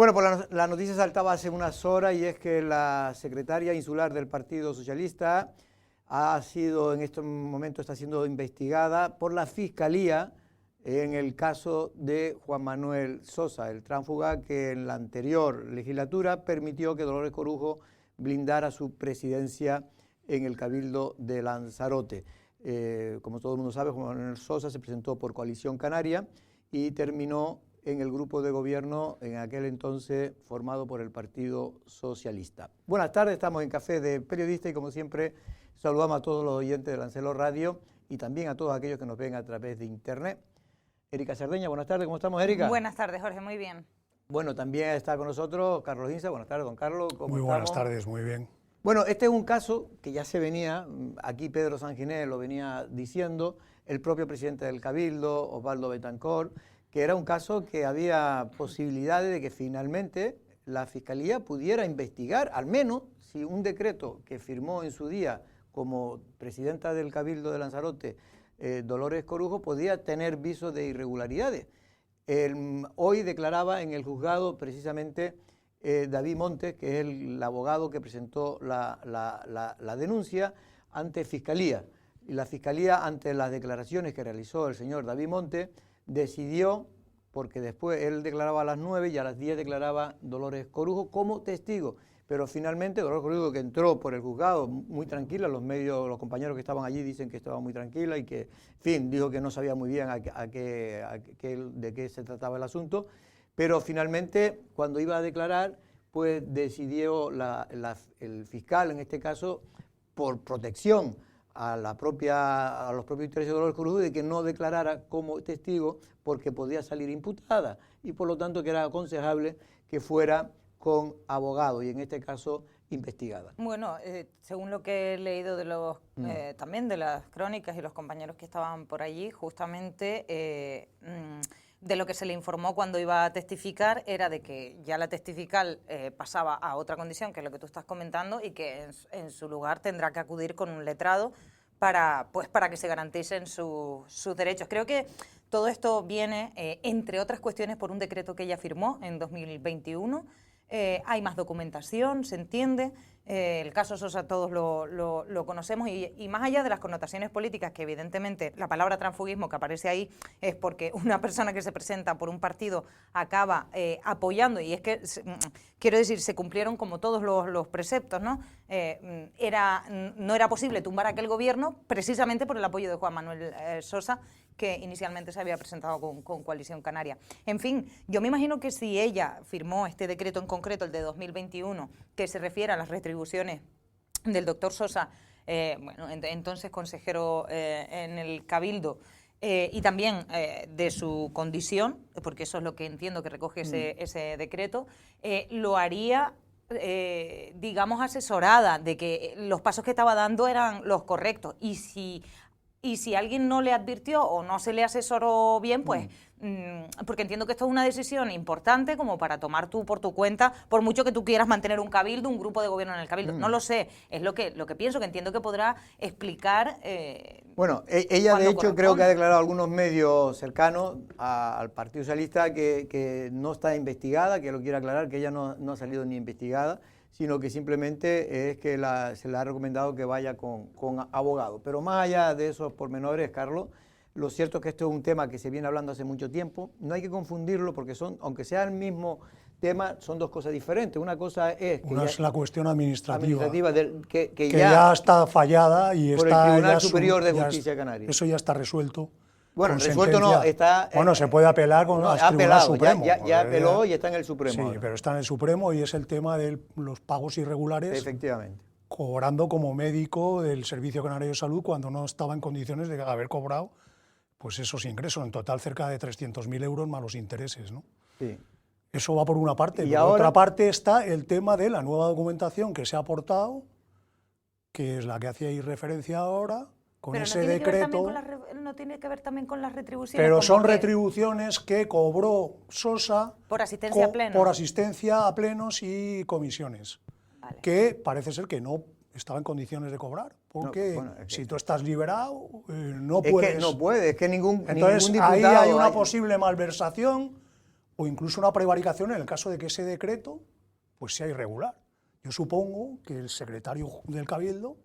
Bueno, pues la noticia saltaba hace unas horas y es que la secretaria insular del Partido Socialista en estos momentos está siendo investigada por la Fiscalía en el caso de Juan Manuel Sosa, el tránsfuga que en la anterior legislatura permitió que Dolores Corujo blindara su presidencia en el Cabildo de Lanzarote. Como todo el mundo sabe, Juan Manuel Sosa se presentó por Coalición Canaria y terminó en el grupo de gobierno en aquel entonces formado por el Partido Socialista. Buenas tardes, estamos en Café de Periodista y como siempre saludamos a todos los oyentes de Lancelot Radio y también a todos aquellos que nos ven a través de internet. Erika Cerdeña, buenas tardes, ¿cómo estamos, Erika? Buenas tardes, Jorge, muy bien. Bueno, también está con nosotros Carlos Insa. Buenas tardes, don Carlos, ¿cómo estamos? Muy buenas tardes, muy bien. Bueno, este es un caso que ya se venía, aquí Pedro Sanginés lo venía diciendo, el propio presidente del Cabildo, Osvaldo Betancourt, que era un caso que había posibilidades de que finalmente la Fiscalía pudiera investigar, al menos si un decreto que firmó en su día como presidenta del Cabildo de Lanzarote, Dolores Corujo, podía tener visos de irregularidades. Hoy declaraba en el juzgado precisamente David Montes, que es el abogado que presentó la denuncia ante Fiscalía. Y la Fiscalía, ante las declaraciones que realizó el señor David Montes, decidió, porque después él declaraba a las 9 y a las 10 declaraba Dolores Corujo como testigo. Pero finalmente Dolores Corujo, que entró por el juzgado muy tranquila, los medios, los compañeros que estaban allí dicen que estaba muy tranquila y que, en fin, dijo que no sabía muy bien de qué se trataba el asunto. Pero finalmente, cuando iba a declarar, pues decidió el fiscal, en este caso, por protección a los propios intereses de Dolores Corujo, de que no declarara como testigo porque podía salir imputada y por lo tanto que era aconsejable que fuera con abogado y en este caso investigada. Bueno, según lo que he leído también de las crónicas y los compañeros que estaban por allí, justamente de lo que se le informó cuando iba a testificar era de que ya la testifical pasaba a otra condición, que es lo que tú estás comentando, y que en su lugar tendrá que acudir con un letrado para que se garanticen sus derechos. Creo que todo esto viene, entre otras cuestiones, por un decreto que ella firmó en 2021. Hay más documentación, se entiende. El caso Sosa todos lo conocemos y más allá de las connotaciones políticas, que evidentemente la palabra transfugismo que aparece ahí es porque una persona que se presenta por un partido acaba apoyando, y es que, quiero decir, se cumplieron como todos los preceptos, ¿no? No era posible tumbar aquel gobierno precisamente por el apoyo de Juan Manuel Sosa, que inicialmente se había presentado con Coalición Canaria. En fin, yo me imagino que si ella firmó este decreto en concreto, el de 2021, que se refiere a las retribuciones del doctor Sosa, entonces consejero en el Cabildo, y también de su condición, porque eso es lo que entiendo que recoge ese decreto, lo haría digamos asesorada de que los pasos que estaba dando eran los correctos, y si alguien no le advirtió o no se le asesoró bien, pues, porque entiendo que esto es una decisión importante como para tomar tú por tu cuenta, por mucho que tú quieras mantener un cabildo, un grupo de gobierno en el cabildo. No lo sé, es lo que pienso, que entiendo que podrá explicar. Bueno, ella de hecho creo que ha declarado a algunos medios cercanos al Partido Socialista que no está investigada, que lo quiere aclarar, que ella no ha salido ni investigada, sino que simplemente es que se le ha recomendado que vaya con abogado. Pero más allá de esos pormenores, Carlos, lo cierto es que esto es un tema que se viene hablando hace mucho tiempo. No hay que confundirlo porque aunque sea el mismo tema, son dos cosas diferentes. Una cosa es que es la cuestión administrativa que ya está fallada y por está el Tribunal Superior de Justicia Canaria. Eso ya está resuelto. Bueno, resuelto no, está... Bueno, se puede apelar al Tribunal Supremo. Ya apeló y está en el Supremo. Sí, ahora. pero está en el Supremo y es el tema de los pagos irregulares. Efectivamente. Cobrando como médico del Servicio Canario de Salud cuando no estaba en condiciones de haber cobrado pues esos ingresos. En total cerca de 300.000 euros más los intereses, ¿no? Sí. Eso va por una parte. Y por ahora... otra parte está el tema de la nueva documentación que se ha aportado, que es la que hacíais referencia ahora, con pero ese decreto. No tiene que ver también con las retribuciones. Pero son retribuciones que cobró Sosa por asistencia a plenos. Por asistencia a plenos y comisiones, vale, que parece ser que no estaba en condiciones de cobrar, porque si tú estás liberado, no puedes. Es que no puede, es que ningún Entonces, diputado... ahí hay una posible malversación o incluso una prevaricación en el caso de que ese decreto pues sea irregular. Yo supongo que el secretario del Cabildo,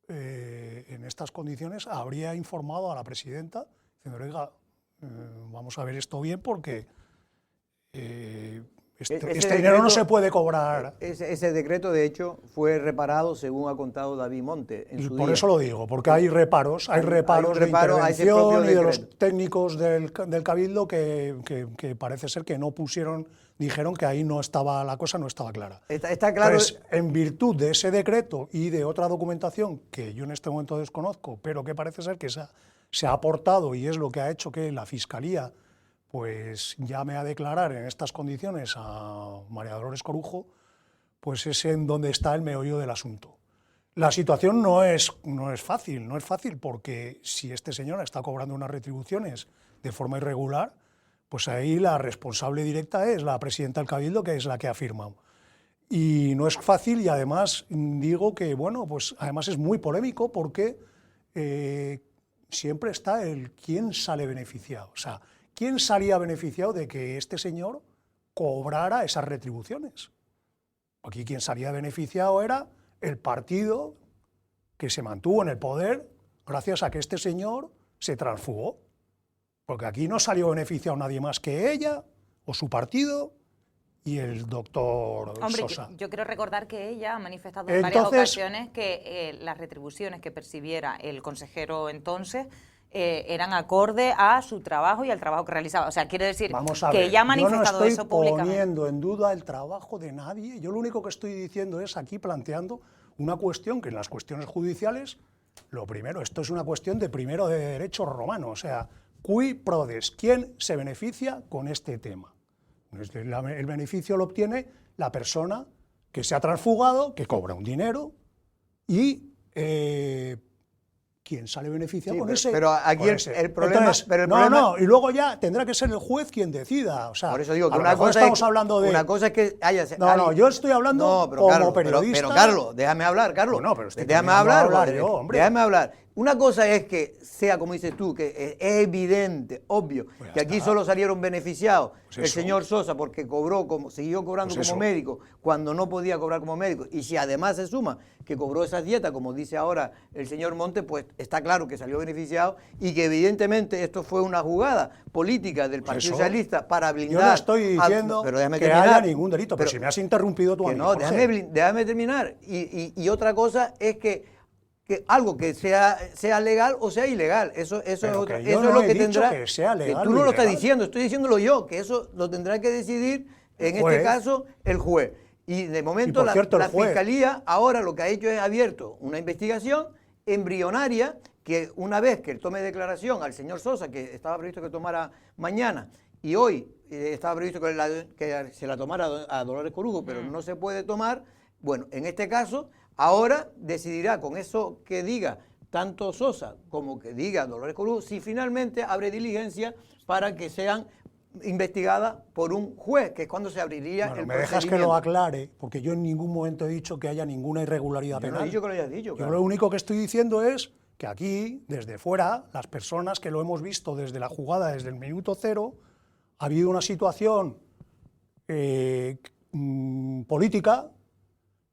en estas condiciones, habría informado a la presidenta, diciendo, oiga, vamos a ver esto bien porque este dinero no se puede cobrar. Ese decreto, de hecho, fue reparado, según ha contado David Monte en su Por día. eso lo digo, porque hay reparos de intervención y de los técnicos del Cabildo que parece ser que no pusieron, dijeron que ahí no estaba, la cosa no estaba clara. Está claro. Entonces, en virtud de ese decreto y de otra documentación que yo en este momento desconozco, pero que parece ser que se ha aportado y es lo que ha hecho que la Fiscalía pues llame a declarar en estas condiciones a María Dolores Corujo, pues es en donde está el meollo del asunto. La situación no es fácil porque si este señor está cobrando unas retribuciones de forma irregular, pues ahí la responsable directa es la presidenta del Cabildo, que es la que ha firmado. Y no es fácil y además digo que, bueno, pues además es muy polémico porque siempre está el quién sale beneficiado. O sea, ¿quién salía beneficiado de que este señor cobrara esas retribuciones? Aquí quien salía beneficiado era el partido que se mantuvo en el poder gracias a que este señor se transfugó. Porque aquí no salió beneficiado nadie más que ella o su partido y el doctor Sosa. Yo quiero recordar que ella ha manifestado en varias ocasiones que las retribuciones que percibiera el consejero entonces eran acorde a su trabajo y al trabajo que realizaba. O sea, quiere decir que ella ha manifestado eso públicamente. Yo no estoy poniendo en duda el trabajo de nadie. Yo lo único que estoy diciendo es aquí planteando una cuestión que en las cuestiones judiciales, lo primero, esto es una cuestión de derecho romano. O sea, cui prodest, ¿quién se beneficia con este tema? El beneficio lo obtiene la persona que se ha transfugado, que cobra un dinero y ¿quién sale beneficiado con ese? Pero aquí el problema... Entonces, y luego ya tendrá que ser el juez quien decida. O sea, por eso digo que una cosa es que haya... yo estoy hablando como periodista... Pero Carlos, déjame hablar, Carlos. No, pero déjame hablar yo, hombre. Déjame hablar. Una cosa es que sea, como dices tú, que es evidente, obvio, pues que aquí solo salieron beneficiados el señor Sosa porque siguió cobrando como médico cuando no podía cobrar como médico. Y si además se suma que cobró esas dietas, como dice ahora el señor Monte, pues está claro que salió beneficiado y que evidentemente esto fue una jugada política del Partido Socialista para blindar... Yo no estoy diciendo que haya ningún delito, pero si me has interrumpido tú a mí, no, déjame terminar. Y otra cosa es que algo que sea legal o sea ilegal, eso es lo que tendrá que sea legal. Que tú no lo estás diciendo, estoy diciéndolo yo, que eso lo tendrá que decidir en este caso el juez. Y de momento la Fiscalía ahora lo que ha hecho es abierto una investigación embrionaria que una vez que tome declaración al señor Sosa, que estaba previsto que tomara mañana, y hoy estaba previsto que se la tomara a Dolores Corujo, pero no se puede tomar, bueno, en este caso... Ahora decidirá con eso que diga tanto Sosa como que diga Dolores Corujo si finalmente abre diligencia para que sean investigadas por un juez, que es cuando se abriría el procedimiento. Me dejas que lo aclare, porque yo en ningún momento he dicho que haya ninguna irregularidad penal. No he dicho que lo hayas dicho. Yo lo único que estoy diciendo es que aquí, desde fuera, las personas que lo hemos visto desde la jugada, desde el minuto cero, ha habido una situación política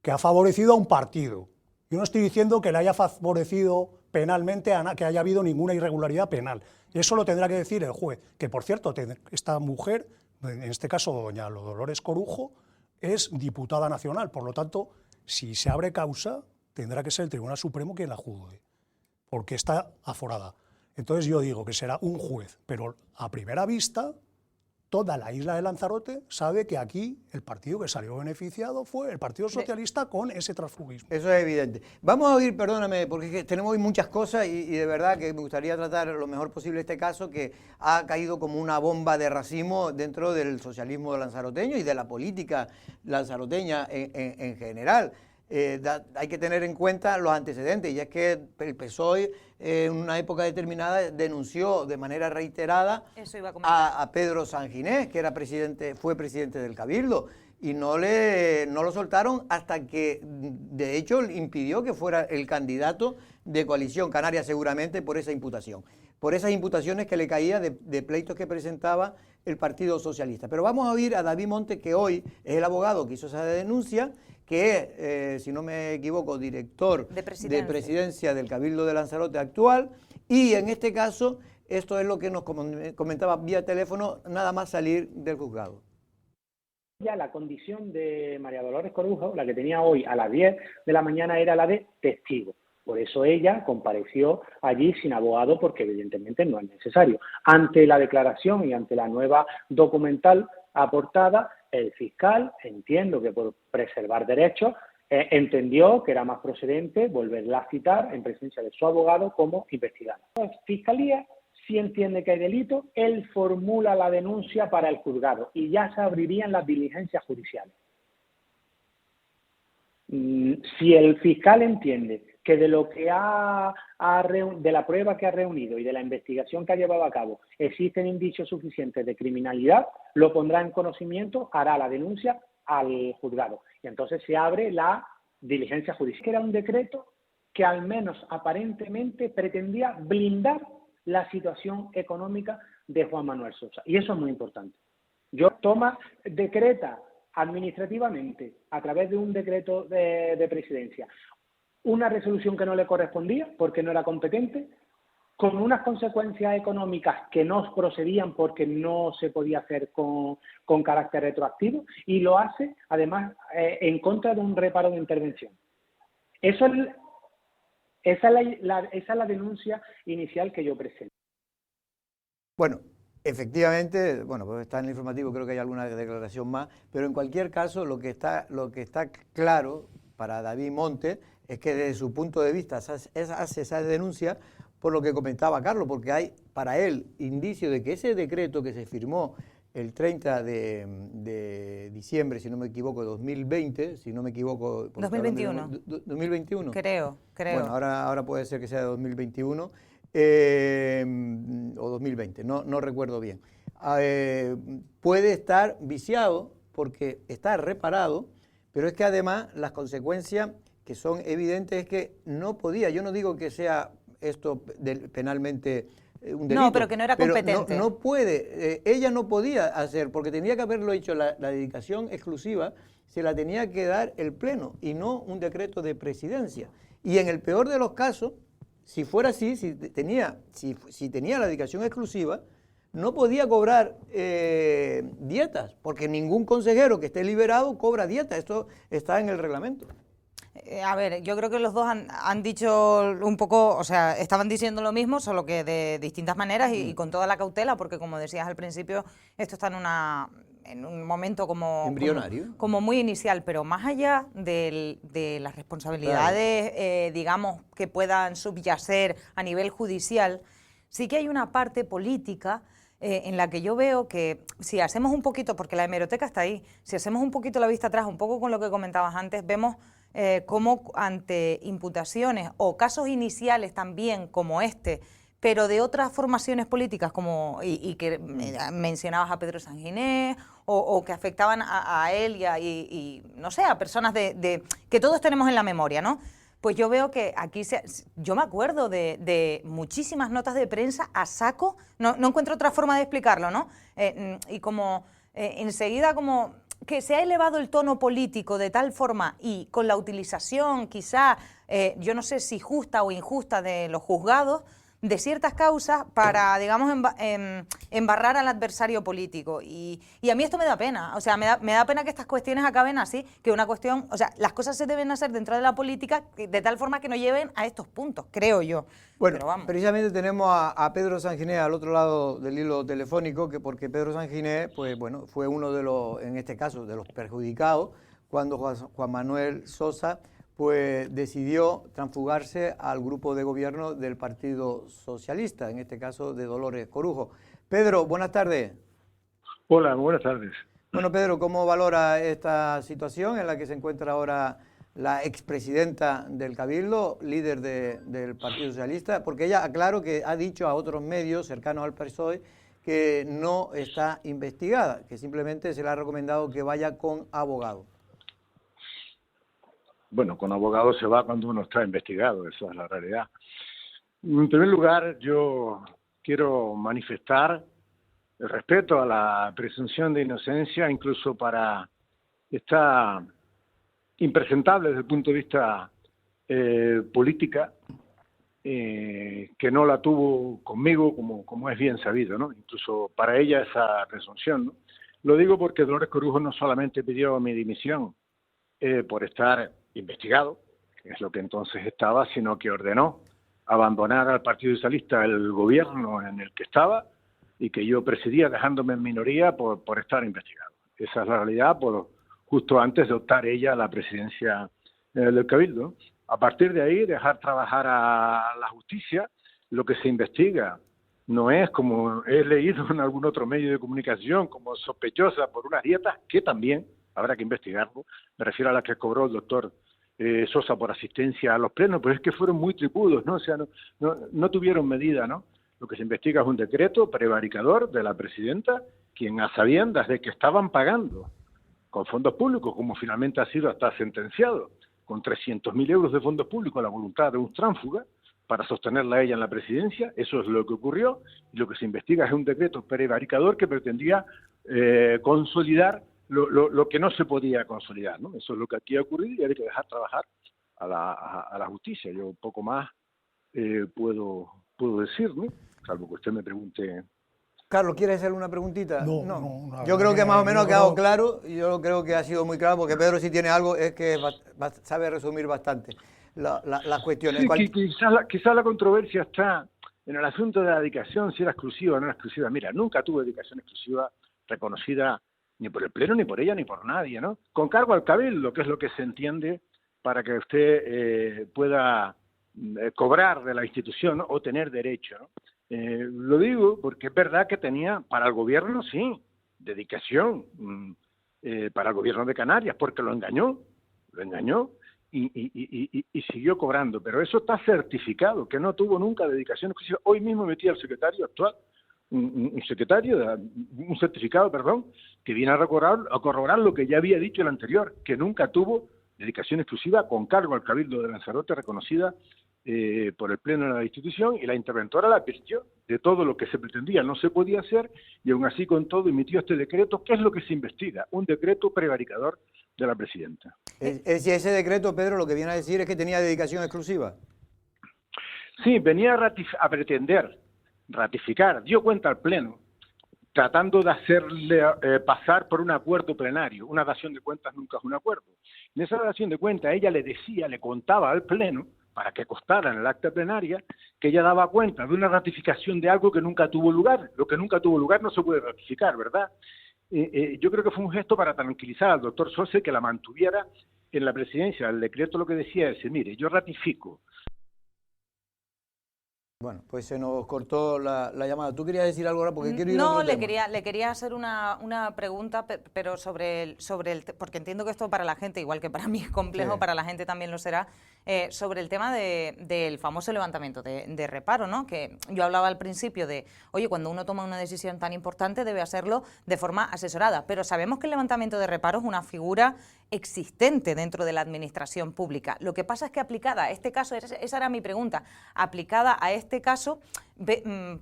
que ha favorecido a un partido. Yo no estoy diciendo que le haya favorecido penalmente, que haya habido ninguna irregularidad penal. Eso lo tendrá que decir el juez. Que, por cierto, esta mujer, en este caso doña Dolores Corujo, es diputada nacional. Por lo tanto, si se abre causa, tendrá que ser el Tribunal Supremo quien la juzgue, porque está aforada. Entonces yo digo que será un juez, pero a primera vista... Toda la isla de Lanzarote sabe que aquí el partido que salió beneficiado fue el Partido Socialista con ese transfugismo. Eso es evidente. Vamos a oír, perdóname, porque tenemos hoy muchas cosas y de verdad que me gustaría tratar lo mejor posible este caso que ha caído como una bomba de racimo dentro del socialismo lanzaroteño y de la política lanzaroteña en general. Hay que tener en cuenta los antecedentes, y es que el PSOE en una época determinada denunció de manera reiterada a Pedro Sanginés, que fue presidente del Cabildo, y no lo soltaron hasta que, de hecho, impidió que fuera el candidato de Coalición Canaria seguramente por esa imputación. por esas imputaciones que le caía de pleitos que presentaba el Partido Socialista. Pero vamos a oír a David Monte, que hoy es el abogado que hizo esa denuncia, que es, si no me equivoco, director de presidencia del Cabildo de Lanzarote actual, y en este caso, esto es lo que nos comentaba vía teléfono, nada más salir del juzgado. Ya la condición de María Dolores Corujo, la que tenía hoy a las 10 de la mañana, era la de testigo. Por eso ella compareció allí sin abogado, porque evidentemente no es necesario. Ante la declaración y ante la nueva documental aportada, el fiscal, entiendo que por preservar derechos, entendió que era más procedente volverla a citar en presencia de su abogado como investigada. La Fiscalía sí entiende que hay delito, él formula la denuncia para el juzgado y ya se abrirían las diligencias judiciales. Si el fiscal entiende que de lo que de la prueba que ha reunido y de la investigación que ha llevado a cabo existen indicios suficientes de criminalidad, lo pondrá en conocimiento, hará la denuncia al juzgado y entonces se abre la diligencia judicial. Que era un decreto que al menos aparentemente pretendía blindar la situación económica de Juan Manuel Sosa, y eso es muy importante. Decreta administrativamente, a través de un decreto de presidencia, una resolución que no le correspondía porque no era competente, con unas consecuencias económicas que no procedían porque no se podía hacer con carácter retroactivo, y lo hace además en contra de un reparo de intervención. Esa es la denuncia inicial que yo presento. Bueno, efectivamente, bueno, pues está en el informativo, creo que hay alguna declaración más, pero en cualquier caso lo que está claro para David Monte es que desde su punto de vista hace esa denuncia por lo que comentaba Carlos, porque hay para él indicio de que ese decreto que se firmó el 30 de diciembre, si no me equivoco, de 2020, si no me equivoco... 2021. 2021. Creo. Bueno, ahora puede ser que sea de 2021 o 2020, no recuerdo bien. Puede estar viciado porque está reparado, pero es que además las consecuencias que son evidentes es que no podía, yo no digo que sea esto penalmente un delito. No, pero que no era competente. No puede, ella no podía hacer, porque tenía que haberlo hecho la dedicación exclusiva, se la tenía que dar el Pleno y no un decreto de presidencia. Y en el peor de los casos, si fuera así, si tenía la dedicación exclusiva, no podía cobrar dietas, porque ningún consejero que esté liberado cobra dietas, esto está en el reglamento. A ver, yo creo que los dos han dicho un poco, o sea, estaban diciendo lo mismo, solo que de distintas maneras y con toda la cautela, porque como decías al principio, esto está en un momento como embrionario, como muy inicial, pero más allá de las responsabilidades, claro, digamos, que puedan subyacer a nivel judicial, sí que hay una parte política en la que yo veo que si hacemos un poquito, porque la hemeroteca está ahí, si hacemos un poquito la vista atrás, un poco con lo que comentabas antes, vemos cómo ante imputaciones o casos iniciales también como este, pero de otras formaciones políticas y que mencionabas a Pedro Sanginés o que afectaban a él y no sé, a personas que todos tenemos en la memoria, ¿no? Pues yo veo que aquí, yo me acuerdo de muchísimas notas de prensa a saco, no encuentro otra forma de explicarlo, ¿no? Y como enseguida como que se ha elevado el tono político de tal forma y con la utilización quizá, yo no sé si justa o injusta de los juzgados, de ciertas causas para, digamos, embarrar al adversario político. Y a mí esto me da pena. O sea, me da pena que estas cuestiones acaben así, que una cuestión... O sea, las cosas se deben hacer dentro de la política de tal forma que no lleven a estos puntos, creo yo. Bueno, precisamente tenemos a Pedro Sanginés al otro lado del hilo telefónico, porque Pedro Sanginés, pues bueno, fue uno de los, en este caso, de los perjudicados cuando Juan Manuel Sosa pues decidió transfugarse al grupo de gobierno del Partido Socialista, en este caso de Dolores Corujo. Pedro, buenas tardes. Hola, buenas tardes. Bueno, Pedro, ¿cómo valora esta situación en la que se encuentra ahora la expresidenta del Cabildo, líder del Partido Socialista? Porque ella, aclaro, que ha dicho a otros medios cercanos al PSOE que no está investigada, que simplemente se le ha recomendado que vaya con abogado. Bueno, con abogado se va cuando uno está investigado, esa es la realidad. En primer lugar, yo quiero manifestar el respeto a la presunción de inocencia, incluso para esta impresentable desde el punto de vista política, que no la tuvo conmigo, como es bien sabido, ¿no? Incluso para ella esa presunción, ¿no? Lo digo porque Dolores Corujo no solamente pidió mi dimisión por estar investigado, que es lo que entonces estaba, sino que ordenó abandonar al Partido Socialista el gobierno en el que estaba y que yo presidía, dejándome en minoría por estar investigado. Esa es la realidad, justo antes de optar ella a la presidencia del Cabildo. A partir de ahí, dejar trabajar a la justicia. Lo que se investiga no es, como he leído en algún otro medio de comunicación, como sospechosa por unas dietas, que también habrá que investigarlo. Me refiero a las que cobró el doctor Sosa por asistencia a los plenos, pero es que fueron muy tripudos, ¿no? O sea, no tuvieron medida, ¿no? Lo que se investiga es un decreto prevaricador de la presidenta, quien a sabiendas de que estaban pagando con fondos públicos, como finalmente ha sido hasta sentenciado, con 300.000 euros de fondos públicos a la voluntad de un tránfuga, para sostenerla a ella en la presidencia. Eso es lo que ocurrió, y lo que se investiga es un decreto prevaricador que pretendía consolidar lo que no se podía consolidar, ¿no? Eso es lo que aquí ha ocurrido y hay que dejar trabajar a la justicia. Yo un poco más puedo decir, ¿no? Salvo que usted me pregunte. Carlos, ¿quieres hacerle una preguntita? No, Yo creo que más o menos ha quedado claro, y yo creo que ha sido muy claro, porque Pedro, si tiene algo, es que sabe resumir bastante las cuestiones. Sí, quizás la controversia está en el asunto de la dedicación, si era exclusiva o no era exclusiva. Mira, nunca tuvo dedicación exclusiva reconocida ni por el Pleno, ni por ella, ni por nadie, ¿no? Con cargo al Cabildo, que es lo que se entiende para que usted pueda cobrar de la institución, ¿no? O tener derecho, ¿no? Lo digo porque es verdad que tenía para el gobierno, sí, dedicación para el gobierno de Canarias, porque lo engañó y siguió cobrando, pero eso está certificado, que no tuvo nunca dedicación exclusiva. Hoy mismo metí al secretario actual, un certificado, que viene a corroborar lo que ya había dicho el anterior, que nunca tuvo dedicación exclusiva con cargo al Cabildo de Lanzarote, reconocida por el Pleno de la institución, y la interventora la advirtió de todo lo que se pretendía, no se podía hacer, y aún así con todo emitió este decreto. ¿Qué es lo que se investiga? Un decreto prevaricador de la presidenta. Ese decreto, Pedro, lo que viene a decir es que tenía dedicación exclusiva. Sí, venía a pretender ratificar, dio cuenta al Pleno, tratando de hacerle pasar por un acuerdo plenario. Una dación de cuentas nunca es un acuerdo. En esa dación de cuentas ella le contaba al Pleno, para que constara en el acta plenaria, que ella daba cuenta de una ratificación de algo que nunca tuvo lugar. Lo que nunca tuvo lugar no se puede ratificar, ¿verdad? Yo creo que fue un gesto para tranquilizar al doctor Sosa, que la mantuviera en la presidencia. El decreto lo que decía es, mire, yo ratifico. Bueno, pues se nos cortó la llamada. ¿Tú querías decir algo ahora? Porque quiero ir a otro tema. Le quería hacer una pregunta, pero sobre el porque entiendo que esto para la gente, igual que para mí es complejo, sí, para la gente también lo será, sobre el tema del famoso levantamiento de reparo, ¿no? Que yo hablaba al principio de, oye, cuando uno toma una decisión tan importante debe hacerlo de forma asesorada, pero sabemos que el levantamiento de reparo es una figura existente dentro de la administración pública. Lo que pasa es que aplicada a este caso, esa era mi pregunta, aplicada a este caso,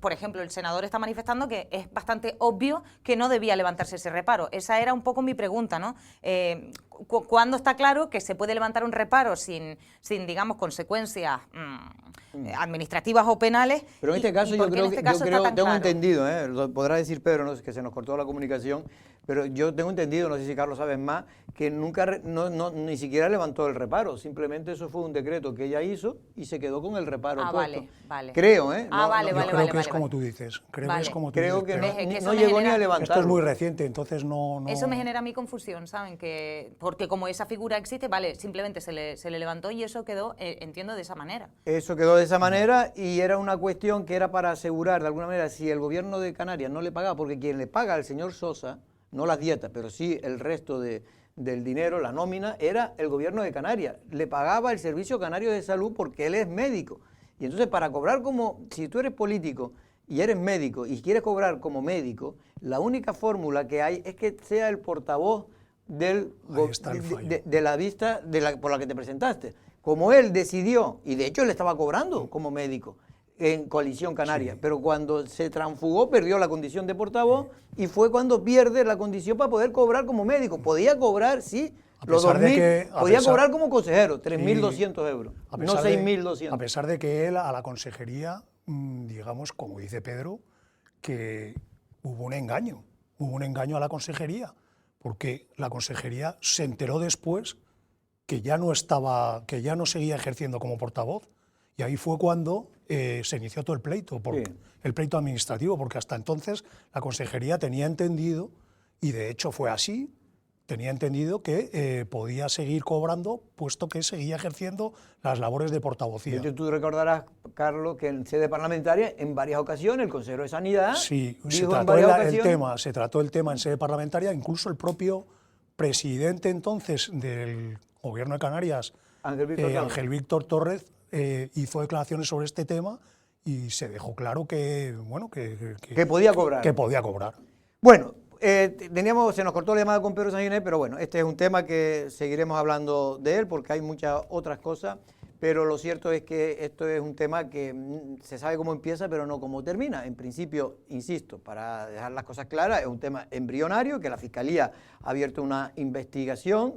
por ejemplo, el senador está manifestando que es bastante obvio que no debía levantarse ese reparo. Esa era un poco mi pregunta, ¿no? ¿Cuándo está claro que se puede levantar un reparo sin digamos, consecuencias administrativas o penales? Pero en este caso yo creo, tengo entendido, lo podrá decir Pedro, no, que se nos cortó la comunicación, pero yo tengo entendido, no sé si Carlos sabes más, que nunca, ni siquiera levantó el reparo, simplemente eso fue un decreto que ella hizo y se quedó con el reparo puesto. Vale. Creo, ¿eh? Creo que es como tú dices. Creo que no llegó ni a levantarlo. Esto es muy reciente, entonces no... Eso me genera a mí confusión, ¿saben? Porque como esa figura existe, vale, simplemente se le levantó y eso quedó, entiendo, de esa manera. Eso quedó de esa manera y era una cuestión que era para asegurar, de alguna manera, si el gobierno de Canarias no le pagaba, porque quien le paga al señor Sosa, no las dietas, pero sí el resto del dinero, la nómina, era el gobierno de Canarias. Le pagaba el Servicio Canario de Salud porque él es médico. Y entonces para cobrar si tú eres político y eres médico y quieres cobrar como médico, la única fórmula que hay es que sea el portavoz de la vista por la que te presentaste. Como él decidió, y de hecho él estaba cobrando como médico, en Coalición Canaria, pero cuando se transfugó perdió la condición de portavoz y fue cuando pierde la condición para poder cobrar como médico. Podía cobrar, sí, los 2.000, podía cobrar como consejero, 3.200 euros, no 6.200. A pesar de que él a la consejería, digamos, como dice Pedro, que hubo un engaño a la consejería, porque la consejería se enteró después que ya no seguía ejerciendo como portavoz, y ahí fue cuando se inició todo el pleito, el pleito administrativo, porque hasta entonces la consejería tenía entendido, y de hecho fue así, tenía entendido que podía seguir cobrando, puesto que seguía ejerciendo las labores de portavocía. Tú recordarás, Carlos, que en sede parlamentaria, en varias ocasiones, el consejero de Sanidad se trató el tema en sede parlamentaria, incluso el propio presidente entonces del Gobierno de Canarias, Ángel Víctor Torres, hizo declaraciones sobre este tema y se dejó claro que podía cobrar. Que podía cobrar. Bueno, se nos cortó la llamada con Pedro Sanguinet, pero bueno, este es un tema que seguiremos hablando de él porque hay muchas otras cosas, pero lo cierto es que esto es un tema que se sabe cómo empieza, pero no cómo termina. En principio, insisto, para dejar las cosas claras, es un tema embrionario, que la Fiscalía ha abierto una investigación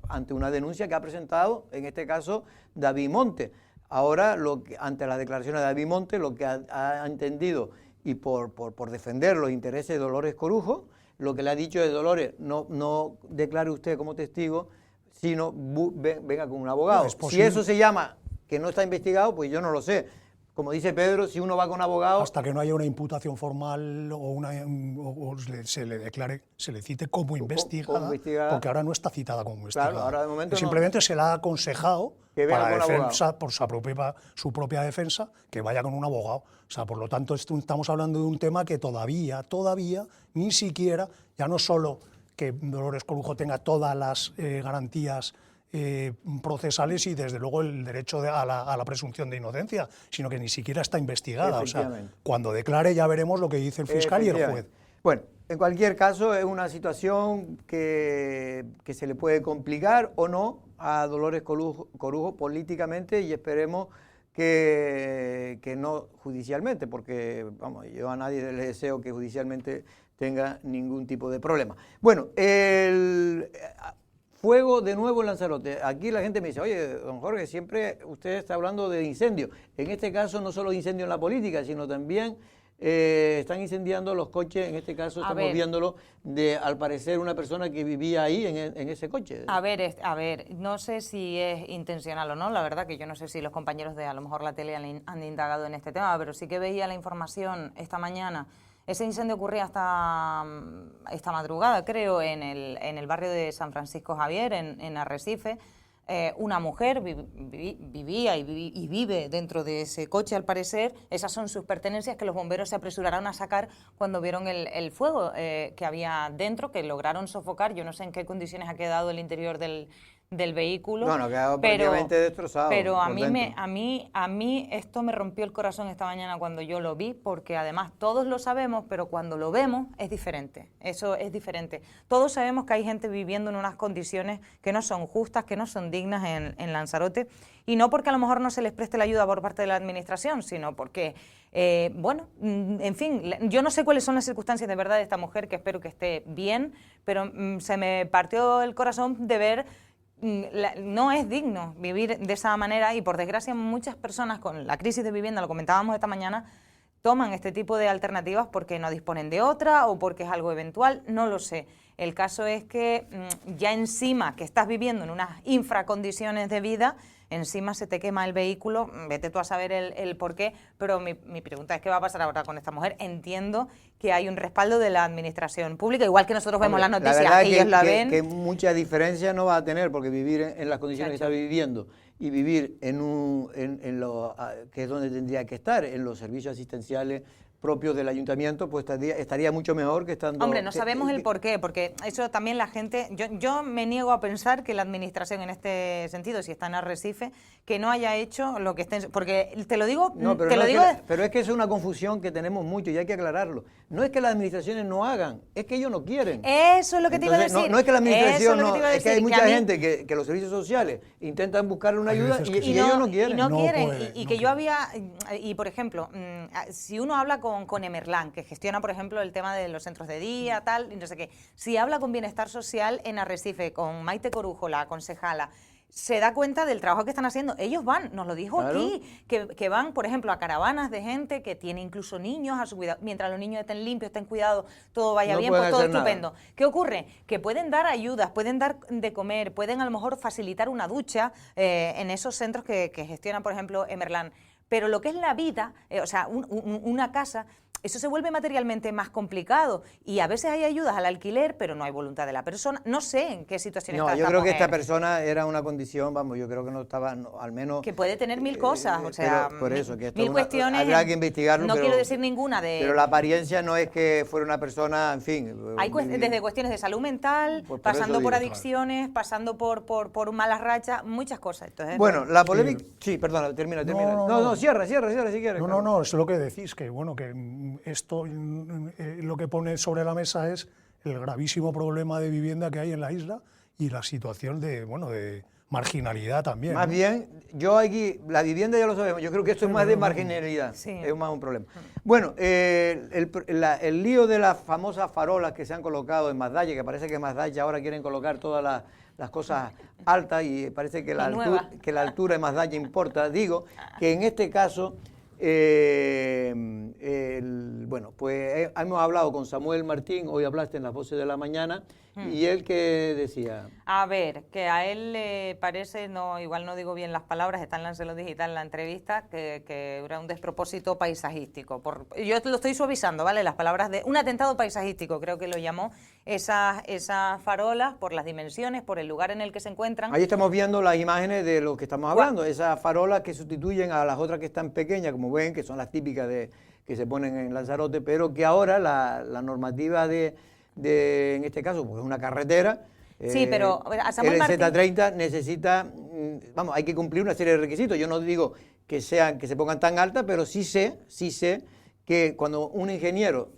ante una denuncia que ha presentado, en este caso, David Monte. Ahora, ante las declaraciones de David Monte, lo que ha entendido y por defender los intereses de Dolores Corujo, lo que le ha dicho de Dolores, no declare usted como testigo, sino venga con un abogado. Si eso se llama que no está investigado, pues yo no lo sé. Como dice Pedro, si uno va con abogado... Hasta que no haya una imputación formal o se le declare, se le cite como investigada, porque ahora no está citada como investigada. Claro, ahora de momento simplemente se le ha aconsejado que para defensa, por su propia defensa, que vaya con un abogado. O sea, por lo tanto, estamos hablando de un tema que todavía, ni siquiera, ya no solo que Dolores Corujo tenga todas las garantías procesales y desde luego el derecho a la presunción de inocencia, sino que ni siquiera está investigada. O sea, cuando declare ya veremos lo que dice el fiscal y el juez. Bueno, en cualquier caso es una situación que se le puede complicar o no a Dolores Corujo políticamente y esperemos que no judicialmente, porque vamos, yo a nadie le deseo que judicialmente tenga ningún tipo de problema. Bueno, el fuego de nuevo en Lanzarote. Aquí la gente me dice, oye, don Jorge, siempre usted está hablando de incendios. En este caso no solo de incendio en la política, sino también están incendiando los coches. En este caso estamos viéndolo de, al parecer, una persona que vivía ahí en ese coche. A ver, no sé si es intencional o no, la verdad que yo no sé si los compañeros de a lo mejor la tele han indagado en este tema, pero sí que veía la información esta mañana. Ese incendio ocurría hasta esta madrugada, creo, en el barrio de San Francisco Javier, en Arrecife. Una mujer vivía y vive dentro de ese coche, al parecer. Esas son sus pertenencias que los bomberos se apresuraron a sacar cuando vieron el fuego que había dentro, que lograron sofocar. Yo no sé en qué condiciones ha quedado el interior del vehículo. No, quedado prácticamente destrozado. Pero a mí esto me rompió el corazón esta mañana cuando yo lo vi, porque además todos lo sabemos, pero cuando lo vemos es diferente. Eso es diferente. Todos sabemos que hay gente viviendo en unas condiciones que no son justas, que no son dignas en Lanzarote, y no porque a lo mejor no se les preste la ayuda por parte de la administración, sino porque, en fin, yo no sé cuáles son las circunstancias de verdad de esta mujer, que espero que esté bien, pero se me partió el corazón de ver. No es digno vivir de esa manera y por desgracia muchas personas con la crisis de vivienda, lo comentábamos esta mañana, toman este tipo de alternativas porque no disponen de otra o porque es algo eventual, no lo sé. El caso es que ya encima que estás viviendo en unas infracondiciones de vida, encima se te quema el vehículo, vete tú a saber el por qué, pero mi pregunta es qué va a pasar ahora con esta mujer. Entiendo que hay un respaldo de la administración pública, igual que nosotros vemos las noticias, ellos la ven. Que mucha diferencia no va a tener, porque vivir en las condiciones que está viviendo y vivir en lo que es donde tendría que estar, en los servicios asistenciales propios del ayuntamiento, pues estaría mucho mejor que estando... Hombre, no sabemos el por qué, porque eso también la gente... Yo me niego a pensar que la administración en este sentido, si está en Arrecife, que no haya hecho lo que estén... Porque te lo digo... No, pero, pero es que es una confusión que tenemos mucho y hay que aclararlo. No es que las administraciones no hagan, es que ellos no quieren. Eso es lo que te iba a decir. No es que la administración no... Es que hay mucha gente que los servicios sociales intentan buscarle una ayuda y ellos no quieren. Y no quieren. Puede, y que yo había... Y, por ejemplo, si uno habla con Emerlán, que gestiona, por ejemplo, el tema de los centros de día, tal, y no sé qué. Si habla con Bienestar Social en Arrecife, con Maite Corujo, la concejala, se da cuenta del trabajo que están haciendo. Ellos van, nos lo dijo aquí, que van, por ejemplo, a caravanas de gente que tiene incluso niños a su cuidado. Mientras los niños estén limpios, estén cuidados, todo vaya bien, pues todo estupendo. Nada. ¿Qué ocurre? Que pueden dar ayudas, pueden dar de comer, pueden a lo mejor facilitar una ducha en esos centros que gestiona, por ejemplo, Emerlán. Pero lo que es la vida, o sea, una casa... Eso se vuelve materialmente más complicado y a veces hay ayudas al alquiler, pero no hay voluntad de la persona. No sé en qué situación está esta mujer. No, yo creo que esta persona era una condición, vamos, yo creo que no estaba, al menos... Que puede tener mil cosas, o sea, por eso, que esto mil cuestiones. Habrá que investigarlo, no quiero decir ninguna de... Pero la apariencia no es que fuera una persona, en fin... Hay desde cuestiones de salud mental, pues pasando por adicciones, pasando por malas rachas, muchas cosas. Entonces, bueno, la polémica... Sí, perdona, termina. No, cierra si quieres. No, es lo que decís, que bueno, que esto... lo que pone sobre la mesa es el gravísimo problema de vivienda que hay en la isla y la situación de marginalidad también. Más bien, yo aquí, la vivienda ya lo sabemos, yo creo que esto es más de marginalidad, es más un problema. Bueno, el lío de las famosas farolas que se han colocado en Masdaye, que parece que en Masdaye ahora quieren colocar todas las cosas altas y parece que la altura de Masdaye importa. Digo que en este caso... bueno, pues hemos hablado con Samuel Martín, hoy hablaste en Las Voces de la Mañana, y él ¿qué decía? A ver, que a él le parece, igual no digo bien las palabras, está en Lancelot Digital en la entrevista, que era un despropósito paisajístico. Yo lo estoy suavizando, ¿vale? Las palabras de un atentado paisajístico, creo que lo llamó, esas farolas, por las dimensiones, por el lugar en el que se encuentran. Ahí estamos viendo las imágenes de lo que estamos hablando, esas farolas que sustituyen a las otras que están pequeñas, como ven, que son las típicas que se ponen en Lanzarote, pero que ahora la normativa en este caso, pues es una carretera. Sí, pero a Samuel Martín... El Z30 necesita, vamos, hay que cumplir una serie de requisitos. Yo no digo que se pongan tan altas, pero sí sé que cuando un ingeniero,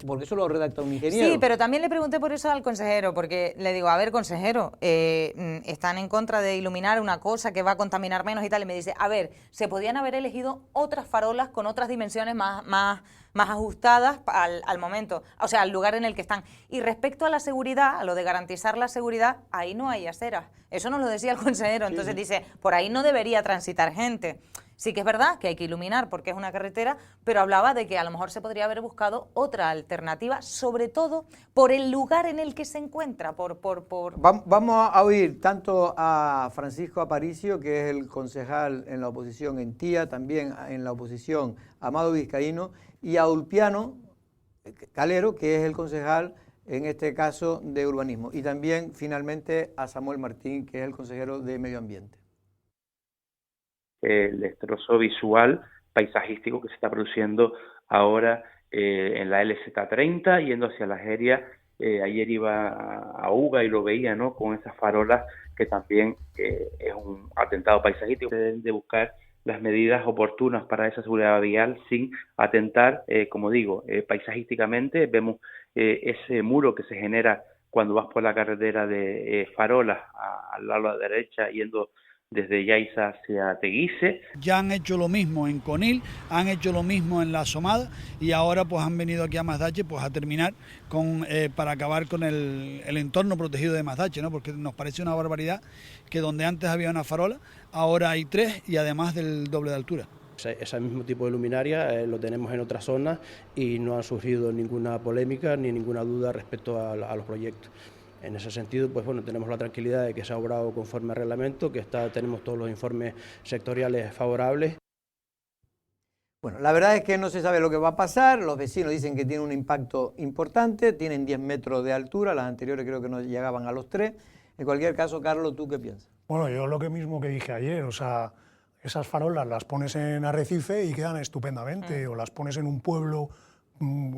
porque eso lo redacta un ingeniero. Sí, pero también le pregunté por eso al consejero, porque le digo, a ver, consejero, están en contra de iluminar una cosa que va a contaminar menos y tal, y me dice, a ver, se podían haber elegido otras farolas con otras dimensiones más ajustadas al momento, o sea, al lugar en el que están. Y respecto a la seguridad, a lo de garantizar la seguridad, ahí no hay aceras. Eso nos lo decía el consejero, entonces dice, por ahí no debería transitar gente. Sí que es verdad que hay que iluminar porque es una carretera, pero hablaba de que a lo mejor se podría haber buscado otra alternativa, sobre todo por el lugar en el que se encuentra. Vamos a oír tanto a Francisco Aparicio, que es el concejal en la oposición en Tía, también en la oposición Amado Vizcaíno, y a Ulpiano Calero, que es el concejal en este caso de urbanismo, y también finalmente a Samuel Martín, que es el consejero de Medio Ambiente. El destrozo visual paisajístico que se está produciendo ahora en la LZ30 yendo hacia la Jeria. Ayer iba a Uga y lo veía, ¿no?, con esas farolas, que también es un atentado paisajístico. Deben de buscar las medidas oportunas para esa seguridad vial sin atentar, como digo, paisajísticamente. Vemos ese muro que se genera cuando vas por la carretera de farolas al lado de la derecha yendo desde Yaiza hacia Teguise. Ya han hecho lo mismo en Conil, han hecho lo mismo en La Asomada y ahora pues han venido aquí a Masdaye pues a terminar para acabar con el entorno protegido de Masdaye, ¿no? Porque nos parece una barbaridad que donde antes había una farola, ahora hay 3 y además del doble de altura. Ese mismo tipo de luminaria lo tenemos en otras zonas y no ha surgido ninguna polémica ni ninguna duda respecto a los proyectos. En ese sentido, pues bueno, tenemos la tranquilidad de que se ha obrado conforme al reglamento, que tenemos todos los informes sectoriales favorables. Bueno, la verdad es que no se sabe lo que va a pasar, los vecinos dicen que tiene un impacto importante, tienen 10 metros de altura, las anteriores creo que no llegaban a los 3. En cualquier caso, Carlos, ¿tú qué piensas? Bueno, yo lo mismo que dije ayer, o sea, esas farolas las pones en Arrecife y quedan estupendamente, o las pones en un pueblo,